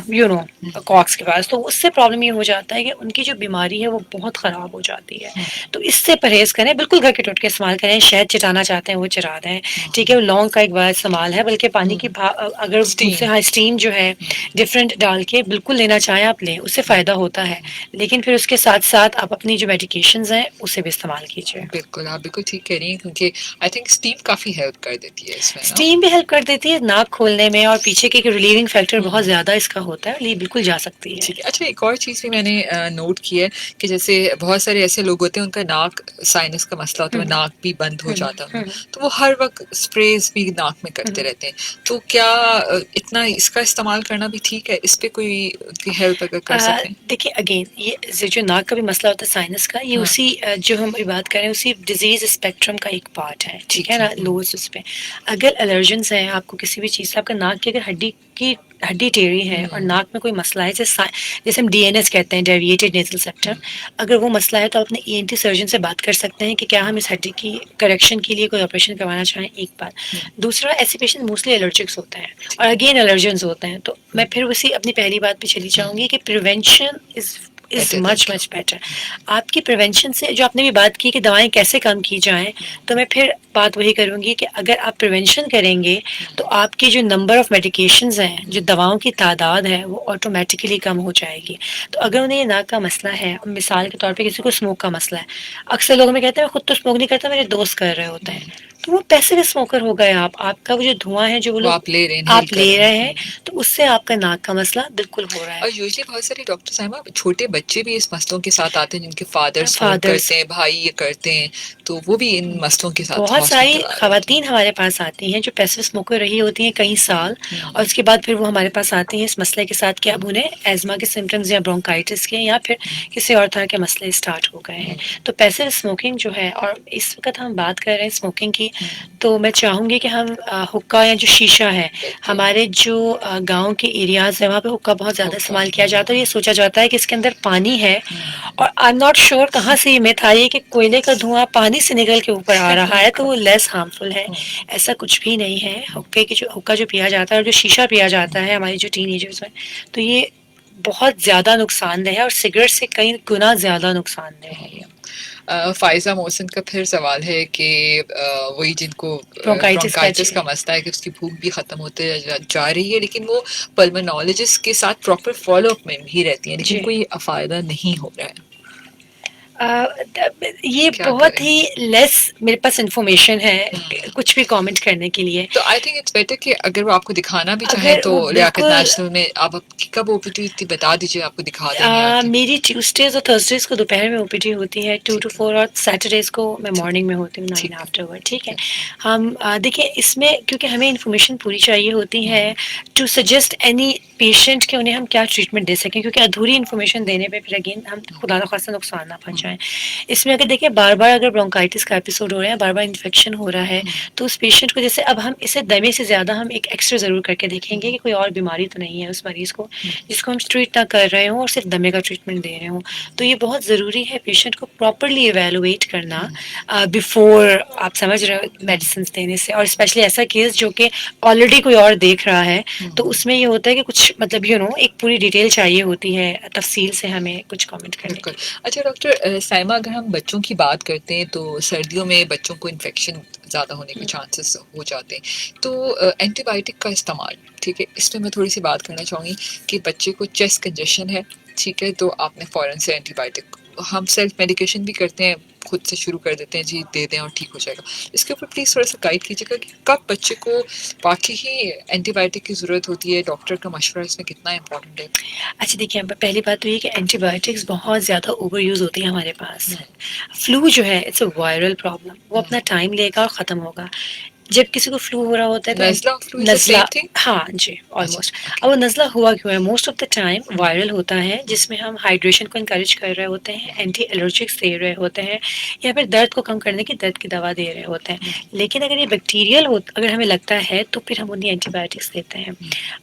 quacks के पास। तो उससे प्रॉब्लम ये हो जाता है कि उनकी जो बीमारी है वो बहुत ख़राब हो जाती है। तो इससे परहेज़ करें, बिल्कुल घर के टोटके इस्तेमाल करें। शहद चटाना चाहते हैं वो चटा दें, ठीक है, लौंग का एक बड़ा इस्तेमाल है, बल्कि पानी की अगर स्टीम। उससे, हाँ, स्टीम जो है डिफरेंट डाल के बिल्कुल लेना चाहें आप लें, उससे फ़ायदा होता है। लेकिन फिर उसके साथ साथ आप अपनी जो मेडिकेशंस हैं उसे भी इस्तेमाल कीजिए। बिल्कुल, आप बिल्कुल ठीक कह रही हैं क्योंकि आई थिंक स्टीम काफ़ी हेल्प कर देती है इसमें ना? स्टीम भी हेल्प कर देती है नाक खोलने में, और पीछे के रिलीविंग फैक्टर हुँ, बहुत हुँ। ज़्यादा इसका होता है, ये बिल्कुल जा सकती है। ठीक है। अच्छा एक और चीज़ भी मैंने नोट की है कि जैसे बहुत सारे ऐसे लोग होते हैं उनका नाक साइनस का मसला होता है, हुँ, नाक भी बंद हो हुँ, जाता है हुँ, उनका, तो वो हर वक़्त स्प्रेज़ भी नाक में करते हुँ। रहते हैं। तो क्या इतना इसका इस्तेमाल करना भी ठीक है? इस पे कोई हेल्प अगर कर सकें? देखिए अगेन ये जो नाक का भी मसला होता है साइनस का, ये हाँ, उसी जो हम अभी बात कर रहे हैं उसी डिजीज स्पेक्ट्रम का एक पार्ट है, ठीक है ठीक है। ना, लोअर्स उस पे। अगर एलर्जेंस है आपको किसी भी चीज़ से, आपका नाक की अगर हड्डी टेढ़ी है और नाक में कोई मसला है, जैसे हम डीएनएस कहते हैं, डेविएटेड नेजल सेप्टम, अगर वो मसला है तो आप अपने ईएनटी सर्जन से बात कर सकते हैं कि क्या हम इस हड्डी की करेक्शन के लिए कोई ऑपरेशन करवाना चाहें, एक बात। दूसरा, ऐसे पेशेंट मोस्टली एलर्जिक्स होते हैं और अगेन एलर्जेंस होते हैं, तो मैं फिर उसी अपनी पहली बात पे चली जाऊंगी कि prevention is better than much cure. Much better. आपकी प्रिवेंशन से, जो आपने भी बात की कि दवाएं कैसे कम की जाएं, तो मैं फिर बात वही करूंगी कि अगर आप प्रिवेंशन करेंगे तो आपकी जो नंबर ऑफ मेडिकेशंस हैं, जो दवाओं की तादाद है, वो ऑटोमेटिकली कम हो जाएगी। तो अगर उन्हें ये नाक का मसला है, मिसाल के तौर पे किसी को स्मोक का मसला है, अक्सर लोग हमें कहते हैं मैं खुद तो स्मोक नहीं करता, मेरे दोस्त कर रहे होते हैं, तो वो पैसिव स्मोकर हो गए आप। आपका वो जो धुआं है जो वो वो लोग आप ले रहे हैं, इन्हेल आप कर ले रहे रहे हैं। हैं, तो उससे आपका नाक का मसला बिल्कुल हो रहा है। और यूजुअली बहुत सारे डॉक्टर साहिबा छोटे बच्चे भी इस मसलों के साथ आते हैं जिनके फादर स्मोक फादर्स, करते हैं, भाई ये करते हैं, तो वो भी इन मसलों के साथ बहुत सारी हॉस्पिटल आ रहे होते खवातीन हमारे पास आती हैं जो पैसिव स्मोकर रही होती हैं कई साल, और हैं। उसके बाद फिर वो हमारे पास आती हैं इस मसले के साथ कि अब उन्हें एज़मा के सिम्टम्स या ब्रोंकाइटिस के या फिर किसी और तरह के मसले स्टार्ट हो गए हैं। तो पैसिव स्मोकिंग जो है, और इस वक्त हम बात कर रहे हैं स्मोकिंग की, तो मैं चाहूँगी कि हम हुक्का या जो शीशा है, बिल्कुल। हमारे जो गाँव के एरियाज़ है वहाँ पे हुक्का बहुत ज़्यादा हुक्का, इस्तेमाल किया जाता है। ये सोचा जाता है कि इसके अंदर पानी है, और आई एम नॉट श्योर कहाँ से ये मिथ आई है कि कोयले का धुआं पानी से निकल के ऊपर आ रहा है तो वो लेस हार्मफुल है। ऐसा कुछ भी नहीं है। हुक्का जो पिया जाता है और जो शीशा पिया जाता है हमारी जो टीनेजर्स में, तो ये बहुत ज़्यादा नुकसानदेह है और सिगरेट से कई गुना ज़्यादा नुकसानदेह है ये। फायजा मोहसिन का फिर सवाल है कि वही जिनको ब्रोंकाइटिस का ब्रोंकाइटिस जी। का मसला है कि उसकी भूख भी खत्म होते जा रही है, लेकिन वो पल्मोनोलॉजिस्ट के साथ प्रॉपर फॉलोअप में भी रहती है, लेकिन जी। कोई फायदा नहीं हो रहा है। ये क्या बहुत करें? ही लेस मेरे पास इंफॉर्मेशन है हम्म। कुछ भी कमेंट करने के लिए। तो आई थिंक इट्स बेटर कि अगर वो आपको दिखाना भी चाहें अगर तो वो लियाकत बिल्कुल नेशनल में आप कब ओपीडी थी बता दीजिए, आपको दिखा देंगे आके। मेरी ट्यूसडेज और थर्सडेज को दोपहर में ओपीडी होती है 2 to ठीक है, 4, और सैटरडेज को मैं ठीक मॉर्निंग में होती हूँ 9 ठीक है, आफ्टरवर्ड, ठीक है। ठीक है। हम देखिए इसमें क्योंकि हमें इन्फॉर्मेशन पूरी चाहिए होती है टू सजेस्ट एनी पेशेंट कि उन्हें हम क्या ट्रीटमेंट दे सकें, क्योंकि अधूरी इन्फॉर्मेशन देने पे फिर अगेन हम खुदा न खास्ता नुकसान ना पहुंचाएं। इसमें अगर देखिए बार बार अगर ब्रोंकाइटिस का एपिसोड हो रहा है, बार बार इन्फेक्शन हो रहा है, तो उस पेशेंट को, जैसे अब हम इसे दमे से ज़्यादा हम एक एक्सरे ज़रूर करके देखेंगे कि कोई और बीमारी तो नहीं है उस मरीज़ को जिसको हम ट्रीट ना कर रहे हों और सिर्फ दमे का ट्रीटमेंट दे रहे हों। तो ये बहुत ज़रूरी है पेशेंट को प्रॉपरली एवेलुएट करना बिफोर आप समझ रहे हो मेडिसिन देने से, और स्पेशली ऐसा केस जो कि ऑलरेडी कोई और देख रहा है, तो उसमें ये होता है कि कुछ मतलब एक पूरी डिटेल चाहिए होती है तफसील से हमें कुछ कमेंट करने के बिल्कुल। लिए। अच्छा डॉक्टर साइमा, अगर हम बच्चों की बात करते हैं तो सर्दियों में बच्चों को इन्फेक्शन ज़्यादा होने के चांसेस हो जाते हैं, तो एंटीबायोटिक का इस्तेमाल, ठीक है, इसमें मैं थोड़ी सी बात करना चाहूँगी कि बच्चे को चेस्ट कंजेशन है, ठीक है, तो आपने फ़ौरन से एंटीबायोटिक, हम सेल्फ मेडिकेशन भी करते हैं, खुद से शुरू कर देते हैं जी दे दें और ठीक हो जाएगा, इसके ऊपर प्लीज़ थोड़ा सा गाइड कीजिएगा कि कब बच्चे को वाकई ही एंटीबायोटिक की ज़रूरत होती है, डॉक्टर का मशवरा इसमें कितना इंपॉर्टेंट है। अच्छा देखिए, पहली बात तो ये कि एंटीबायोटिक्स बहुत ज़्यादा ओवर यूज़ होती है हमारे पास। फ्लू जो है इट्स अ वायरल प्रॉब्लम, वो अपना टाइम लेगा और ख़त्म होगा। जब किसी को फ्लू हो रहा होता है तो नज़ला फ्लू इज द नज़ला, सेम थिंग। हाँ जी, अच्छा, ऑलमोस्ट। ओके। अब वो नज़ला हुआ क्यों है? Most of the time viral होता है, जिसमें हम हाइड्रेशन को इनकरेज कर रहे होते हैं, एंटी एलर्जिक्स दे रहे होते हैं, या फिर दर्द को कम करने की दर्द की दवा दे रहे होते हैं। लेकिन अगर ये बैक्टीरियल हो, अगर हमें लगता है तो फिर हम उन्हें एंटीबायोटिक्स देते हैं।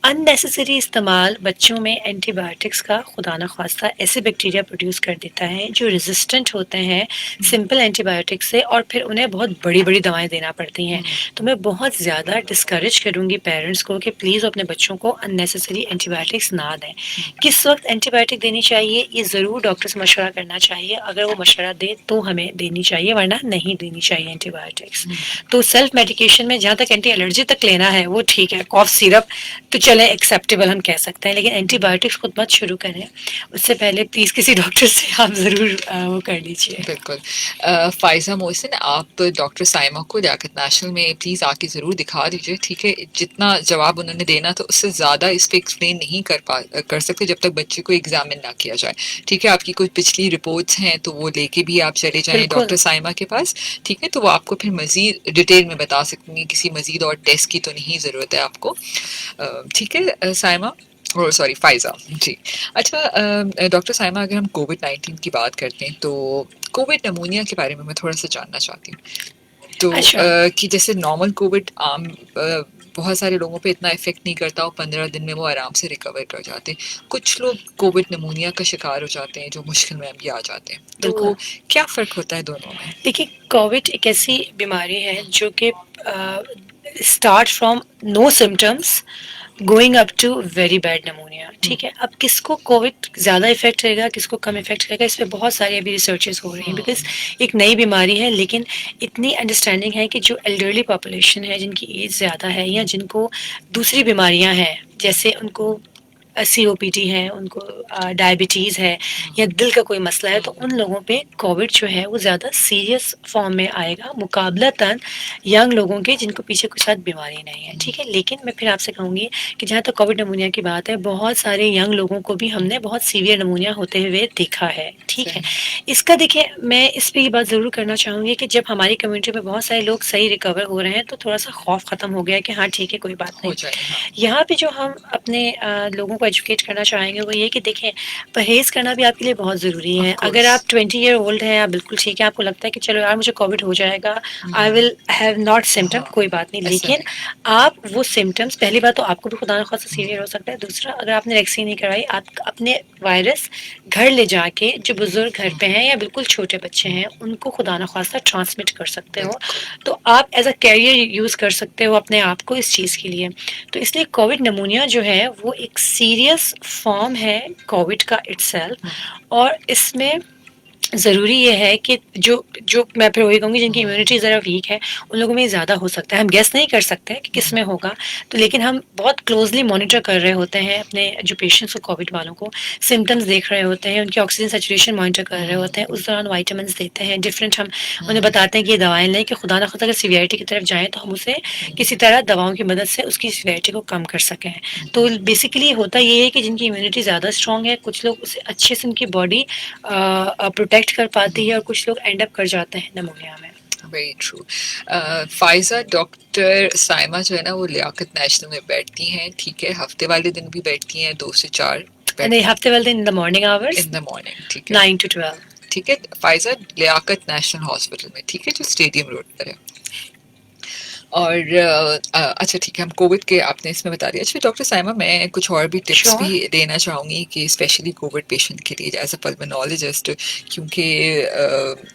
अननेसेसरी इस्तेमाल बच्चों में एंटीबायोटिक्स का खुदा न खास्ता ऐसे बैक्टीरिया प्रोड्यूस कर देता है जो रेजिस्टेंट होते हैं सिंपल एंटीबायोटिक्स से, और फिर उन्हें बहुत बड़ी बड़ी दवाएं देना पड़ती हैं। तो मैं बहुत ज़्यादा डिस्करेज करूँगी पेरेंट्स को कि प्लीज़ अपने बच्चों को अननेसेसरी एंटीबायोटिक्स ना दें। किस वक्त एंटीबायोटिक देनी चाहिए ये ज़रूर डॉक्टर से मशवरा करना चाहिए, अगर वो मशवरा दे तो हमें देनी चाहिए, वरना नहीं देनी चाहिए एंटीबायोटिक्स। तो सेल्फ मेडिकेशन में जहाँ तक एंटी एलर्जी तक लेना है वो ठीक है, कॉफ सिरप तो चले एक्सेप्टेबल हम कह सकते हैं, लेकिन एंटीबायोटिक्स खुद मत शुरू करें, उससे पहले प्लीज़ किसी डॉक्टर से आप ज़रूर वो कर लीजिए। बिल्कुल। फ़ाइज़ा मोहसिन, आप डॉक्टर साइमा को लियाकत नेशनल में प्लीज़ आके ज़रूर दिखा दीजिए, ठीक है? जितना जवाब उन्होंने देना था उससे ज़्यादा इस पे एक्सप्लेन नहीं कर सकते जब तक बच्चे को एग्जामिन ना किया जाए, ठीक है? आपकी कोई पिछली रिपोर्ट्स हैं तो वो लेके भी आप चले जाएं बिल्कुल। डॉक्टर साइमा के पास, ठीक है? तो वो आपको फिर मज़ीद डिटेल में बता सकती हैं, किसी मज़ीद और टेस्ट की तो नहीं ज़रूरत है आपको, ठीक है साइमा, और सॉरी फ़ाइज़ा जी। अच्छा डॉक्टर साइमा, अगर हम कोविड-19 की बात करते हैं तो कोविड नमूनिया के बारे में मैं थोड़ा सा जानना चाहती हूँ। तो अच्छा। कि जैसे नॉर्मल कोविड आम बहुत सारे लोगों पे इतना इफेक्ट नहीं करता और 15 दिन में वो आराम से रिकवर कर जाते हैं। कुछ लोग कोविड नमूनिया का शिकार हो जाते हैं जो मुश्किल में भी आ जाते हैं। तो क्या फ़र्क होता है दोनों में? देखिए, कोविड एक ऐसी बीमारी है जो कि start from no symptoms going up to very bad pneumonia, ठीक है? अब किसको कोविड ज़्यादा इफेक्ट करेगा, किसको कम इफेक्ट करेगा, इस पे बहुत सारी अभी रिसर्चेस हो रही हैं, बिकॉज एक नई बीमारी है, लेकिन इतनी अंडरस्टैंडिंग है कि जो एल्डरली पॉपुलेशन है, जिनकी एज ज़्यादा है या जिनको दूसरी बीमारियां हैं, जैसे उनको COPD है, उनको डायबिटीज़ है या दिल का कोई मसला है, तो उन लोगों पे कोविड जो है वो ज़्यादा सीरियस फॉर्म में आएगा मुकाबलतन यंग लोगों के जिनको पीछे कुछ साथ बीमारी नहीं है, ठीक है? लेकिन मैं फिर आपसे कहूँगी कि जहाँ तक कोविड नमूनिया की बात है, बहुत सारे यंग लोगों को भी हमने बहुत सीवियर नमूनिया होते हुए देखा है, ठीक है? इसका देखिए, मैं इस पे ये बात ज़रूर करना चाहूँगी कि जब हमारी कम्युनिटी में बहुत सारे लोग सही रिकवर हो रहे हैं तो थोड़ा सा खौफ ख़त्म हो गया कि हाँ ठीक है, कोई बात हो नहीं। जाए, हाँ। यहाँ पे जो हम अपने लोगों को एजुकेट करना चाहेंगे वो ये कि देखें, परहेज़ करना भी आपके लिए बहुत ज़रूरी है। Of अगर course. आप 20 ईयर ओल्ड हैं, आप बिल्कुल ठीक है, आपको लगता है कि चलो यार मुझे कोविड हो जाएगा, I will have not symptom, हाँ, कोई बात नहीं। ऐसा लेकिन नहीं। आप वो सिम्पटम्स, पहली बात तो आपको भी खुदा ना खास्ता सीवियर हो सकता है, दूसरा अगर आपने वैक्सीन नहीं करवाई, आप अपने वायरस घर ले जाके जो बुजुर्ग घर पे हैं या बिल्कुल छोटे बच्चे हैं उनको खुदा ना खास्ता ट्रांसमिट कर सकते हो, तो आप एज अ कैरियर यूज़ कर सकते हो अपने आप को इस चीज़ के लिए। तो इसलिए कोविड नमूनिया जो है वो एक सीरियस फॉर्म है कोविड का इटसेल्फ, और इसमें ज़रूरी ये है कि जो जो मैं फिर वही कहूँगी जिनकी इम्यूनिटी ज़रा वीक है, उन लोगों में ये ज़्यादा हो सकता है। हम गेस नहीं कर सकते कि किस में होगा, तो लेकिन हम बहुत क्लोज़ली मॉनिटर कर रहे होते हैं अपने जो पेशेंट्स को, कोविड वालों को, सिम्पटम्स देख रहे होते हैं, उनकी ऑक्सीजन सैचुरेशन मॉनिटर कर रहे होते हैं, उस दौरान विटामिन्स देते हैं, डिफरेंट हम उन्हें बताते हैं कि ये दवाएँ लें कि खुदा ना खास्ता अगर सीवियरिटी की तरफ जाएँ तो हम उसे किसी तरह दवाओं की मदद से उसकी सीवियरिटी को कम कर सकें। तो बेसिकली होता ये है कि जिनकी इम्यूनिटी ज़्यादा स्ट्रॉन्ग है, कुछ लोग उसे अच्छे से उनकी बॉडी प्रोटेक्ट कर पाती है और कुछ लोग एंड अप कर जाते हैं नमूनिया में। Very true. Faiza, doctor Saima जो है ना वो लियाकत नेशनल में बैठती हैं, ठीक है? हफ्ते वाले दिन भी बैठती हैं, 2 से 4 नहीं, हफ्ते वाले दिन in the morning hours in the morning, ठीक है? 9 to 12। ठीक है फ़ाइज़ा, लियाकत नेशनल हॉस्पिटल में, ठीक है, जो स्टेडियम रोड पर है। और अच्छा ठीक है, हम कोविड के आपने इसमें बता दिया। अच्छा डॉक्टर साइमा, मैं कुछ और भी टिप्स Sure. भी देना चाहूँगी कि स्पेशली कोविड पेशेंट के लिए एज अ पल्मोनोलॉजिस्ट, क्योंकि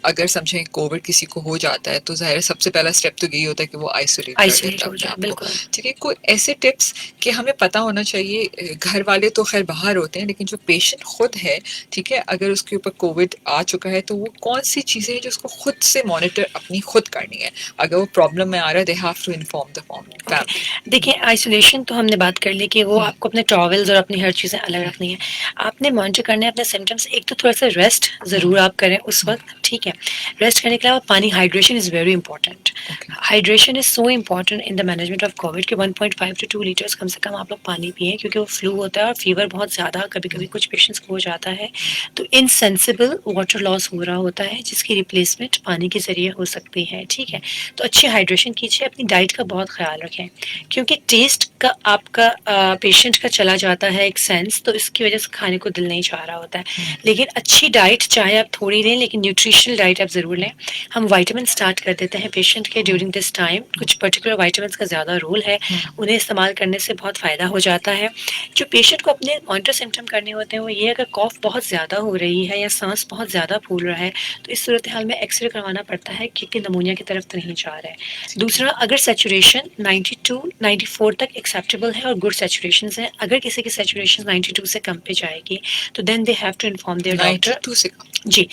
अगर समझें कोविड किसी को हो जाता है तो ज़ाहिर सबसे पहला स्टेप तो यही होता है कि वो आइसोलेट कर लेता है अपने आप को, ठीक है? कोई ऐसे टिप्स कि हमें पता होना चाहिए, घर वाले तो खैर बाहर होते हैं लेकिन जो पेशेंट खुद है, ठीक है, अगर उसके ऊपर कोविड आ चुका है तो वो कौन सी चीज़ें हैं जो उसको खुद से मॉनिटर अपनी खुद करनी है, अगर वो प्रॉब्लम में आ रहा है have to inform the family. देखिए, आइसोलेशन तो हमने बात कर ली कि वो आपको अपने टॉवल्स और अपनी हर चीज़ें अलग रखनी है। आपने मॉनिटर करने अपने सिम्टम्स, एक तो थोड़ा सा रेस्ट ज़रूर आप करें उस वक्त, ठीक है? रेस्ट करने के अलावा पानी, hydration is very important. Hydration is so important in the management of Covid कि 1.5 to 2 लीटर्स कम से कम आप लोग पानी पिएँ, क्योंकि वो फ्लू होता है और फीवर बहुत ज़्यादा कभी-कभी कुछ पेशेंट्स को हो जाता है, तो इनसेंसिबल वाटर लॉस हो रहा होता है जिसकी रिप्लेसमेंट पानी के ज़रिए हो सकती है, ठीक है? तो अच्छी हाइड्रेशन कीजिए, अपनी डाइट का बहुत ख्याल रखें, क्योंकि टेस्ट का आपका पेशेंट का चला जाता है एक सेंस, तो इसकी वजह से खाने को दिल नहीं चाह रहा होता है। लेकिन अच्छी डाइट चाहे आप थोड़ी लें, लेकिन न्यूट्रिशनल डाइट आप ज़रूर लें। हम विटामिन स्टार्ट कर देते हैं पेशेंट के ड्यूरिंग दिस टाइम, कुछ पर्टिकुलर विटामिन्स का ज़्यादा रोल है, उन्हें इस्तेमाल करने से बहुत फ़ायदा हो जाता है। जो पेशेंट को अपने मॉनिटर सिम्टम करने होते हैं वो ये, अगर कॉफ बहुत ज़्यादा हो रही है या सांस बहुत ज़्यादा फूल रहा है, तो इस सूरत हाल में एक्सरे करवाना पड़ता है, क्योंकि नमूनिया की तरफ तो नहीं जा रहा है। दूसरा, अगर सैचुरेशन 92 94 तक एक्सेप्टेबल है और गुड सैचुरेशन है, अगर किसी की सैचुरेशन 92 से कम पे जाएगी तो then they have to inform their doctor. 92 से कम? जी,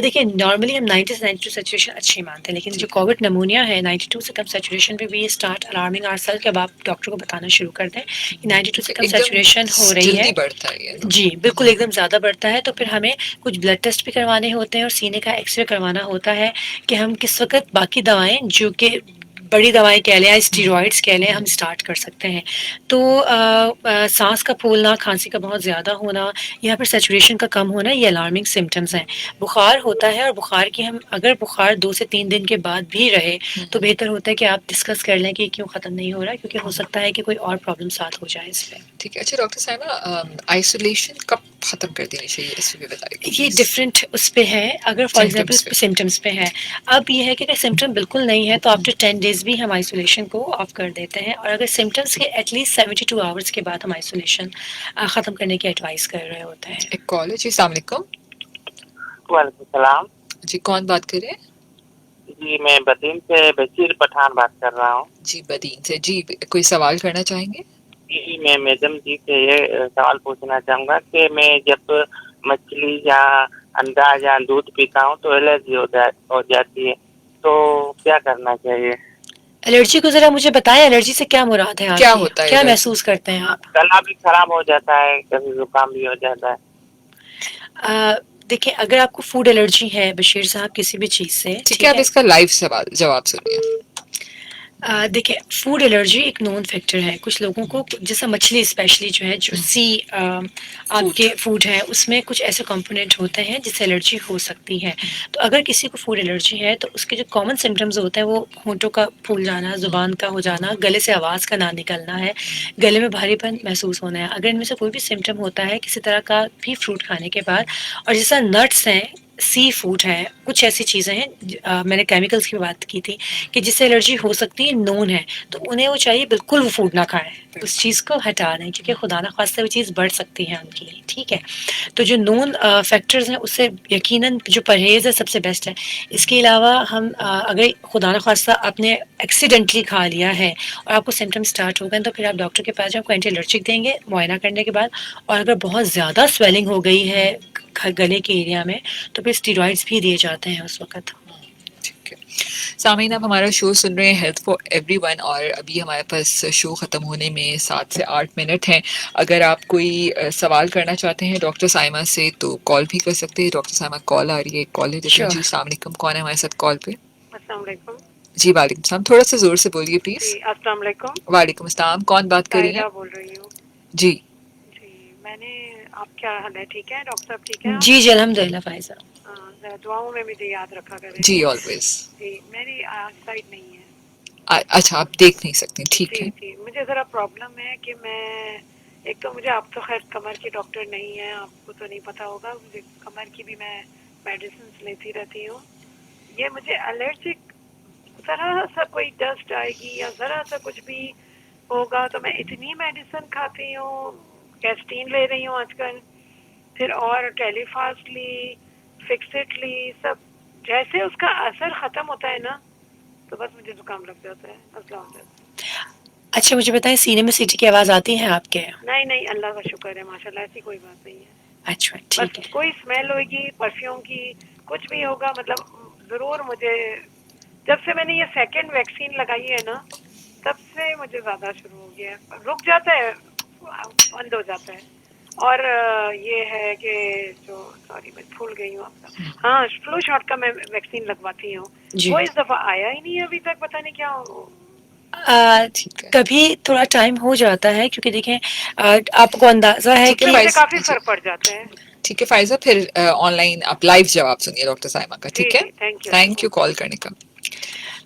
देखिए नॉर्मली हम 90 से 92 सैचुरेशन अच्छी मानते हैं, लेकिन जो कोविड नमूनिया है 92 से कम सैचुरेशन पे भी स्टार्ट अलार्मिंग आवरसेल्फ कि अब आप डॉक्टर को बताना शुरू कर दें कि 92 से कम सैचुरेशन हो रही है। जल्दी बढ़ता है ये ना? जी बिल्कुल, एकदम ज़्यादा बढ़ता है। तो फिर हमें कुछ ब्लड टेस्ट भी करवाने होते हैं और सीने का एक्सरे करवाना होता है कि हम किस वक्त बाकी दवाएं जो कि बड़ी दवाएं कह लें या स्टीरॉइड्स कह लें हम स्टार्ट कर सकते हैं। तो सांस का फूलना, खांसी का बहुत ज़्यादा होना या फिर सैचुरेशन का कम होना, ये अलार्मिंग सिम्टम्स हैं। बुखार होता है और बुखार की हम अगर बुखार 2 से 3 दिन के बाद भी रहे तो बेहतर होता है कि आप डिस्कस कर लें कि क्यों ख़त्म नहीं हो रहा है, क्योंकि हो सकता है कि कोई और प्रॉब्लम साथ हो जाए इसमें। ठीक है। अच्छा डॉक्टर साहिबा, आइसोलेशन कब खत्म कर देनी चाहिए, इस पे बताइए। ये डिफरेंट उस पे है, अगर फॉर एग्जांपल सिम्टम्स पे है। अब ये है कि अगर सिम्टम बिल्कुल नहीं है तो आफ्टर 10 डेज भी हम आइसोलेशन को ऑफ कर देते हैं, और अगर सिम्टम्स के एटलीस्ट 72 आवर्स के बाद हम आइसोलेशन ख़त्म करने की एडवाइस कर रहे होते हैं। एक कॉल है जी, अस्सलाम वालेकुम। वालेकुम सलाम जी, कौन बात कर रहे हैं? जी, मैं बदीन से बशीर पठान बात कर रहा हूँ। जी, बदीन से। जी, कोई सवाल करना चाहेंगे? जी, मैं मैडम जी से ये सवाल पूछना चाहूँगा कि मैं जब मछली या अंडा या दूध पीता हूँ तो एलर्जी हो जाती है, तो क्या करना चाहिए? एलर्जी को जरा मुझे बताएं, एलर्जी से क्या मुराद है आपकी? क्या होता है क्या एलर्जी? महसूस करते हैं आप? गला भी खराब हो जाता है, कभी जुकाम भी हो जाता है। देखिए, अगर आपको फूड एलर्जी है बशीर साहब किसी भी चीज़ से, ठीक है, आप इसका लाइव सवाल जवाब सुनिए। देखिए, फूड एलर्जी एक नोन फैक्टर है। कुछ लोगों को, जैसा मछली स्पेशली जो है, जो सी आपके फूड है उसमें कुछ ऐसे कंपोनेंट होते हैं जिससे एलर्जी हो सकती है। तो अगर किसी को फूड एलर्जी है तो उसके जो कॉमन सिम्टम्स होते हैं वो होंठों का फूल जाना, जुबान का हो जाना, गले से आवाज़ का ना निकलना है, गले में भारीपन महसूस होना है। अगर इनमें से कोई भी सिम्टम होता है किसी तरह का भी फ्रूट खाने के बाद, और जैसा नट्स हैं, सी फूड है, कुछ ऐसी चीज़ें हैं, मैंने केमिकल्स की बात की थी कि जिससे एलर्जी हो सकती है, नोन है, तो उन्हें वो चाहिए बिल्कुल वो फूड ना खाएं, उस चीज़ को हटा दें, क्योंकि खुदा ना खास्ता वो चीज़ बढ़ सकती है उनके लिए। ठीक है, तो जो नोन फैक्टर्स हैं उससे यकीनन जो परहेज़ है सबसे बेस्ट है। इसके अलावा हम अगर खुदा ना खास्ता आपने एक्सीडेंटली खा लिया है और आपको सिम्टम स्टार्ट हो गए तो फिर आप डॉक्टर के पास जाओ, आपको एंटी एलर्जिक देंगे मुआयना करने के बाद, और अगर बहुत ज़्यादा स्वेलिंग हो गई है गले के एरिया में तो फिर स्टीरॉइड्स भी दिए जाते हैं उस वक्त। ठीक है सामीन, आप हमारा शो सुन रहे हैं हेल्थ फॉर एवरीवन, और अभी हमारे पास शो ख़त्म होने में 7 से 8 मिनट हैं। अगर आप कोई सवाल करना चाहते हैं डॉक्टर साइमा से तो कॉल भी कर सकते हैं। डॉक्टर साइमा कॉल आ रही है, कॉल है। जी, अस्सलाम वालेकुम, कौन है हमारे साथ कॉल पे? अस्सलाम वालेकुम। जी वालेकुम सलाम, थोड़ा सा जोर से बोलिए प्लीज। जी अस्सलाम वालेकुम। वालेकुम अस्सलाम, कौन बात कर रही है? बोल रही हूँ। जी जी, मैंने, आप क्या हाल है? ठीक है डॉक्टर साहब? ठीक है जी जी अल्हम्दुलिल्लाह फायजा। जरा दुआओं में मुझे याद रखा करें। जी ऑलवेज। जी, मेरी साइड नहीं है। अच्छा, आप देख नहीं सकते, ठीक है। जी, मुझे ज़रा प्रॉब्लम है कि मैं, एक तो मुझे, आप तो खैर कमर की डॉक्टर नहीं है, आपको तो नहीं पता होगा, मुझे कमर की भी मैं मेडिसिन लेती रहती हूँ। ये मुझे एलर्जिक, ज़रा सा कोई डस्ट आएगी या ज़रा सा कुछ भी होगा तो मैं इतनी मेडिसिन खाती हूँ, कैस्टीन ले रही हूँ आजकल, फिर और टेलीफास्ट ली, फिक्सिट ली, सब, जैसे उसका असर ख़त्म होता है ना तो बस मुझे जुकाम लग जाता है, मसला हो जाता है। अच्छा मुझे बताएं, सीने में सीटी की आवाज़ आती है आपके? नहीं, अल्लाह का शुक्र है, माशाल्लाह, ऐसी कोई बात नहीं है। अच्छा ठीक है। कोई स्मेल होगी परफ्यूम की, कुछ भी होगा, मतलब ज़रूर मुझे, जब से मैंने ये सेकंड वैक्सीन लगाई है ना तब से मुझे ज़्यादा शुरू हो गया है, रुक जाता है, बंद हो जाता है। और ये है कि जो, सॉरी मैं भूल गई हूँ आपका, हाँ, फ्लू शॉट का मैं वैक्सीन लगवाती हूँ, वो इस दफ़ा आया ही नहीं अभी तक, पता नहीं क्या हो। कभी थोड़ा टाइम हो जाता है, क्योंकि देखें आपको अंदाजा है कि काफी फर्क पड़ जाता है। ठीक है फायजा, फिर ऑनलाइन आप लाइव जवाब सुनिए डॉक्टर साइमा का, ठीक है? थैंक यू कॉल करने का।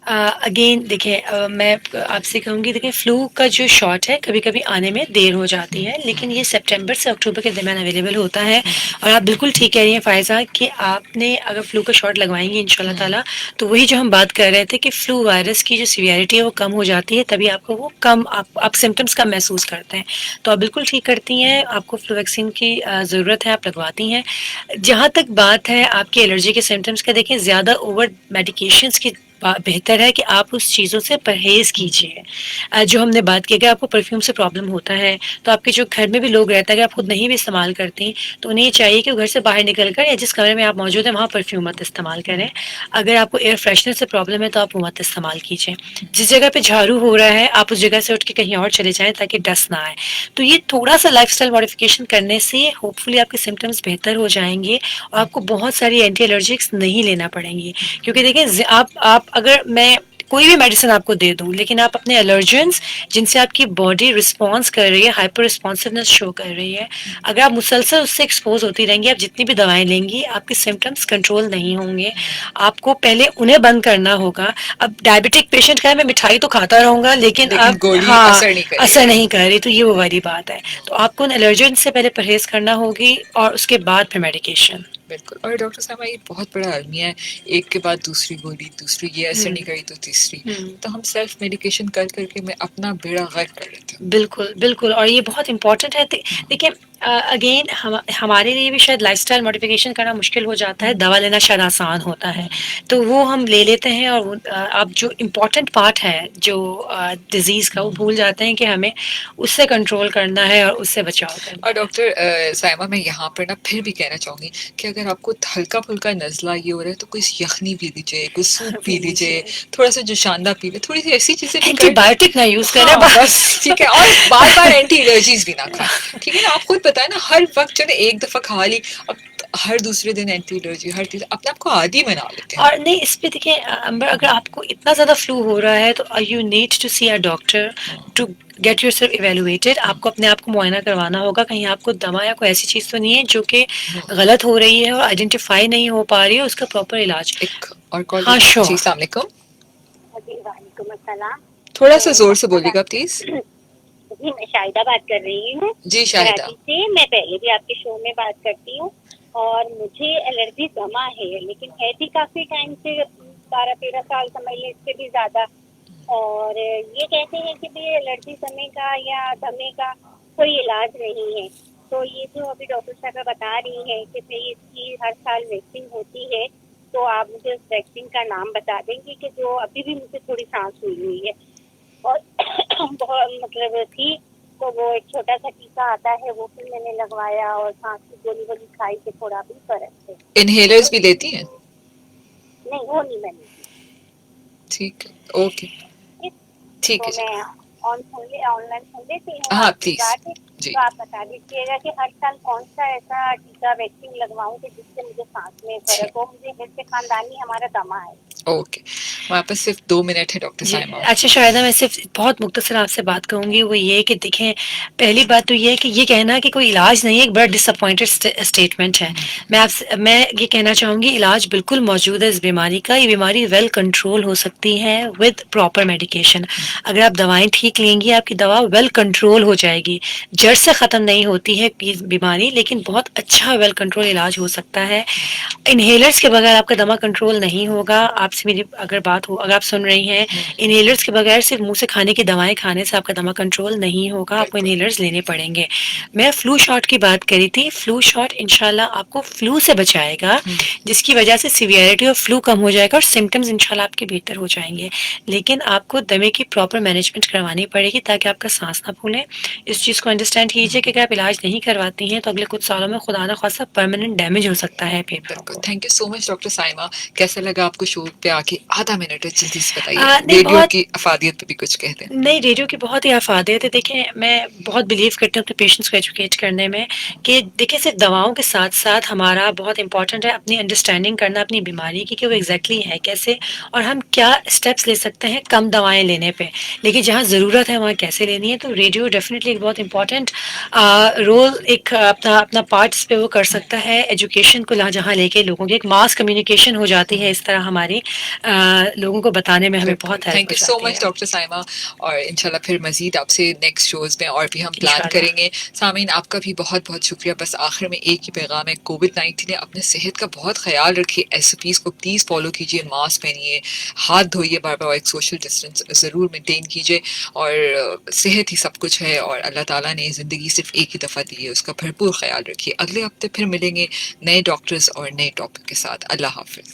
अगेन देखिए, मैं आपसे कहूँगी, देखिए फ्लू का जो शॉट है कभी कभी आने में देर हो जाती है, लेकिन ये सितंबर से अक्टूबर के दरमियान अवेलेबल होता है। और आप बिल्कुल ठीक कह रही हैं फायजा कि आपने अगर फ्लू का शॉट लगवाएंगे इंशाल्लाह ताला तो वही जो हम बात कर रहे थे कि फ्लू वायरस की जो सीवियरिटी है वो कम हो जाती है, तभी आपको वो कम, आप सिम्टम्स कम महसूस करते हैं। तो आप बिल्कुल ठीक करती हैं, आपको फ्लू वैक्सीन की ज़रूरत है, आप लगवाती हैं। जहाँ तक बात है आपकी एलर्जी के सिम्टम्स का, देखें ज़्यादा ओवर मेडिकेशंस की बेहतर है कि आप उस चीज़ों से परहेज़ कीजिए। जो हमने बात की, अगर आपको परफ्यूम से प्रॉब्लम होता है, तो आपके जो घर में भी लोग रहते हैं, अगर आप खुद नहीं भी इस्तेमाल करती, तो उन्हें ये चाहिए कि वो घर से बाहर निकल कर या जिस कमरे में आप मौजूद हैं, वहाँ परफ्यूम मत इस्तेमाल करें। अगर आपको एयर फ्रेशनर से प्रॉब्लम है, तो आप वो मत इस्तेमाल कीजिए। जिस जगह पे झाड़ू हो रहा है, आप उस जगह से उठ के कहीं और चले जाएँ ताकि डस्ट ना आए। तो ये थोड़ा-सा लाइफ़स्टाइल मॉडिफ़िकेशन करने से होपफुली आपके सिम्पटम्स बेहतर हो जाएँगे और आपको बहुत सारी एंटी एलर्जिक्स नहीं लेना पड़ेंगी। क्योंकि देखिए आप अगर मैं कोई भी मेडिसिन आपको दे दूं, लेकिन आप अपने एलर्जेंस जिनसे आपकी बॉडी रिस्पॉन्स कर रही है, हाइपर रिस्पॉन्सिवनेस शो कर रही है, अगर आप मुसलसल उससे एक्सपोज होती रहेंगी, आप जितनी भी दवाएं लेंगी, आपके सिम्टम्स कंट्रोल नहीं होंगे। आपको पहले उन्हें बंद करना होगा। अब डायबिटिक पेशेंट का है, मैं मिठाई तो खाता रहूंगा, लेकिन लेकिन अब गोली हाँ, असर नहीं असर करेगी। नहीं कर रही, तो ये वो वाली बात है। तो आपको उन एलर्जेंस से पहले परहेज करना होगी और उसके बाद फिर मेडिकेशन। बिल्कुल। और डॉक्टर साहब ये बहुत बड़ा अलमिया है, एक के बाद दूसरी गोली, दूसरी ये असर नहीं करी तो तीसरी, तो हम सेल्फ मेडिकेशन कर करके मैं अपना बेड़ा गर्क कर लेती हूँ। बिल्कुल, बिल्कुल, और ये बहुत इम्पोर्टेंट है। देखिए अगेन हमारे लिए भी शायद लाइफ़स्टाइल मॉडिफ़िकेशन करना मुश्किल हो जाता है, दवा लेना शायद आसान होता है। तो वो हम ले लेते हैं और अब जो इम्पोर्टेंट पार्ट है जो डिज़ीज़ का, वो भूल जाते हैं कि हमें उससे कंट्रोल करना है और उससे बचाव करना और है। डॉक्टर साइमा, मैं यहाँ पर ना फिर भी कहना चाहूँगी कि अगर आपको हल्का फुल्का नज़ला ये हो रहा है तो कोई यखनी पी लीजिए, कोई सूप पी पी लीजिए, लीजिए। थोड़ा सा जोशानदा पी लीजिए, थोड़ी सी ऐसी चीज़ें भी कर लें। एंटीबायोटिक ना यूज़ करें हाँ बस ठीक है, और बार बार एंटी एलर्जीज भी ना खाएं, ठीक है ना। आप खुद बताएं ना, हर वक्त चले एक दफा खा ली, अब हर दूसरे दिन एंटी एलर्जी, हर चीज अपने आप को आदी बना लेते हैं। और नहीं, इस पे देखिए अंबर, अगर आपको इतना ज़्यादा फ्लू हो रहा है, तो you need to see a doctor to get yourself evaluated. आपको अपने आप को मुआयना करवाना होगा, कहीं आपको दवा या कोई ऐसी चीज़ तो नहीं है जो कि गलत हो रही है और आइडेंटिफाई नहीं हो पा रही है, उसका प्रॉपर इलाज। एक और कॉल हाँ, जी, श्योर। अस्सलाम वालेकुम। जी वालेकुम अस्सलाम। थोड़ा सा तो जोर से डॉक्टर बोलिएगा प्लीज। जी, मैं शाहिदा बात कर रही हूँ जी शाहिदा। कराची से। मैं पहले भी आपके शो में बात करती हूँ और मुझे एलर्जी दमा है, लेकिन है भी काफी टाइम से, 12-13 साल समझ लें, इससे भी ज्यादा। और ये कहते हैं कि भाई एलर्जी दमे का या दमे का कोई इलाज नहीं है। तो ये जो अभी डॉक्टर साहब बता रही हैं कि भाई इसकी हर साल वैक्सीन होती है, तो आप मुझे उस वैक्सीन का नाम बता देंगे कि जो अभी भी मुझे थोड़ी सांस हुई है और बहुत मतलब थी, तो वो एक छोटा सा टीका आता है, वो फिर मैंने लगवाया और सांस की गोली वोली खाई से थोड़ा भी फर्क है। इनहेलर्स भी लेती हैं? नहीं, वो नहीं मैंने दी। ठीक है, ओके, ठीक तो है जी। मैं ऑनलाइन सुन लेती हूँ हाँ आपकी प्लीज बात। जी। तो आप बता दीजिएगा कि हर साल कौन सा ऐसा टीका वैक्सीन लगवाऊं कि जिससे मुझे सांस में फर्क हो। मुझे जैसे खानदानी हमारा दमा है। ओके, हमारे पास सिर्फ 2 मिनट है डॉक्टर जी, साइमा। अच्छा शायदा, मैं सिर्फ बहुत मुख्तसर आपसे बात कहूँगी, वो ये कि देखें, पहली बात तो ये है कि ये कहना कि कोई इलाज नहीं है, एक बड़ा डिसअपॉइंटेड स्टेटमेंट है। मैं ये कहना चाहूँगी, इलाज बिल्कुल मौजूद है इस बीमारी का। ये बीमारी वेल कंट्रोल हो सकती है विद प्रॉपर मेडिकेशन। अगर आप दवाएं ठीक लेंगी, आपकी दवा वेल कंट्रोल हो जाएगी। जड़ से ख़त्म नहीं होती है ये बीमारी, लेकिन बहुत अच्छा वेल कंट्रोल इलाज हो सकता है। इनहेलर्स के बगैर आपका दमा कंट्रोल नहीं होगा। आपसे मेरी अगर बात हो, अगर आप सुन रही हैं, इनहेलर्स के बगैर सिर्फ मुंह से खाने की दवाएं खाने से आपका दमा कंट्रोल नहीं होगा, आपको इनहेलर्स लेने पड़ेंगे। मैं फ्लू शॉट की बात करी थी। फ्लू शॉट इंशाल्लाह आपको फ्लू से बचाएगा, जिसकी वजह से सीवियरिटी ऑफ फ्लू कम हो जाएगा और सिम्टम्स इंशाल्लाह आपके बेहतर हो जाएंगे। लेकिन आपको दमे की प्रॉपर मैनेजमेंट करवानी पड़ेगी ताकि आपका सांस ना फूले। इस चीज़ को अंडरस्टैंड कीजिए कि अगर आप इलाज नहीं करवाती हैं, तो अगले कुछ सालों में खुदा न खासा परमानेंट डैमेज हो सकता है फेफड़ों को। Thank you so much doctor Saima. कैसा लगा आपको शो पे आके? आधा मिनट है, जल्दी से बताइए, नहीं, रेडियो बहुत की अफादियत पे भी कुछ कह दें। नहीं, रेडियो की बहुत ही अफादियत है। देखें, मैं बहुत बिलीव करती हूँ अपने पेशेंट्स को एजुकेट करने में कि देखिए, सिर्फ दवाओं के साथ साथ हमारा बहुत इंपॉर्टेंट है अपनी अंडरस्टैंडिंग करना अपनी बीमारी की, कि वो एग्जैक्टली है कैसे और हम क्या स्टेप्स ले सकते हैं कम दवाएं लेने पे, लेकिन जहाँ ज़रूरत है वहाँ कैसे लेनी है। तो रेडियो डेफिनेटली एक बहुत इंपॉर्टेंट रोल, एक अपना अपना पार्ट इस पे वो कर सकता है, एजुकेशन को जहाँ लेके लोगों की एक मास कम्युनिकेशन हो जाती है। इस तरह हमारी लोगों को बताने में हमें बहुत हेल्प थैंक हो यू सो जाती मच है। डॉक्टर साइमा। और इंशाल्लाह फिर मजीद आपसे नेक्स्ट शोज में और भी हम प्लान इंशाल्लाह। करेंगे। सामीन, आपका भी बहुत बहुत शुक्रिया। बस आखिर में एक ही पैगाम है, कोविड-19 है, अपने सेहत का बहुत ख्याल रखिए, एसओपीज को प्लीज फॉलो कीजिए, मास्क पहनिए, हाथ धोइए बार बार, एक सोशल डिस्टेंस जरूर मेंटेन कीजिए। और सेहत ही सब कुछ है और अल्लाह ताला ने जिंदगी सिर्फ एक ही दफा दी है, उसका भरपूर ख्याल रखिए। अगले हफ्ते फिर मिलेंगे नए डॉक्टर्स और नए टॉपिक के साथ। अल्लाह हाफिज।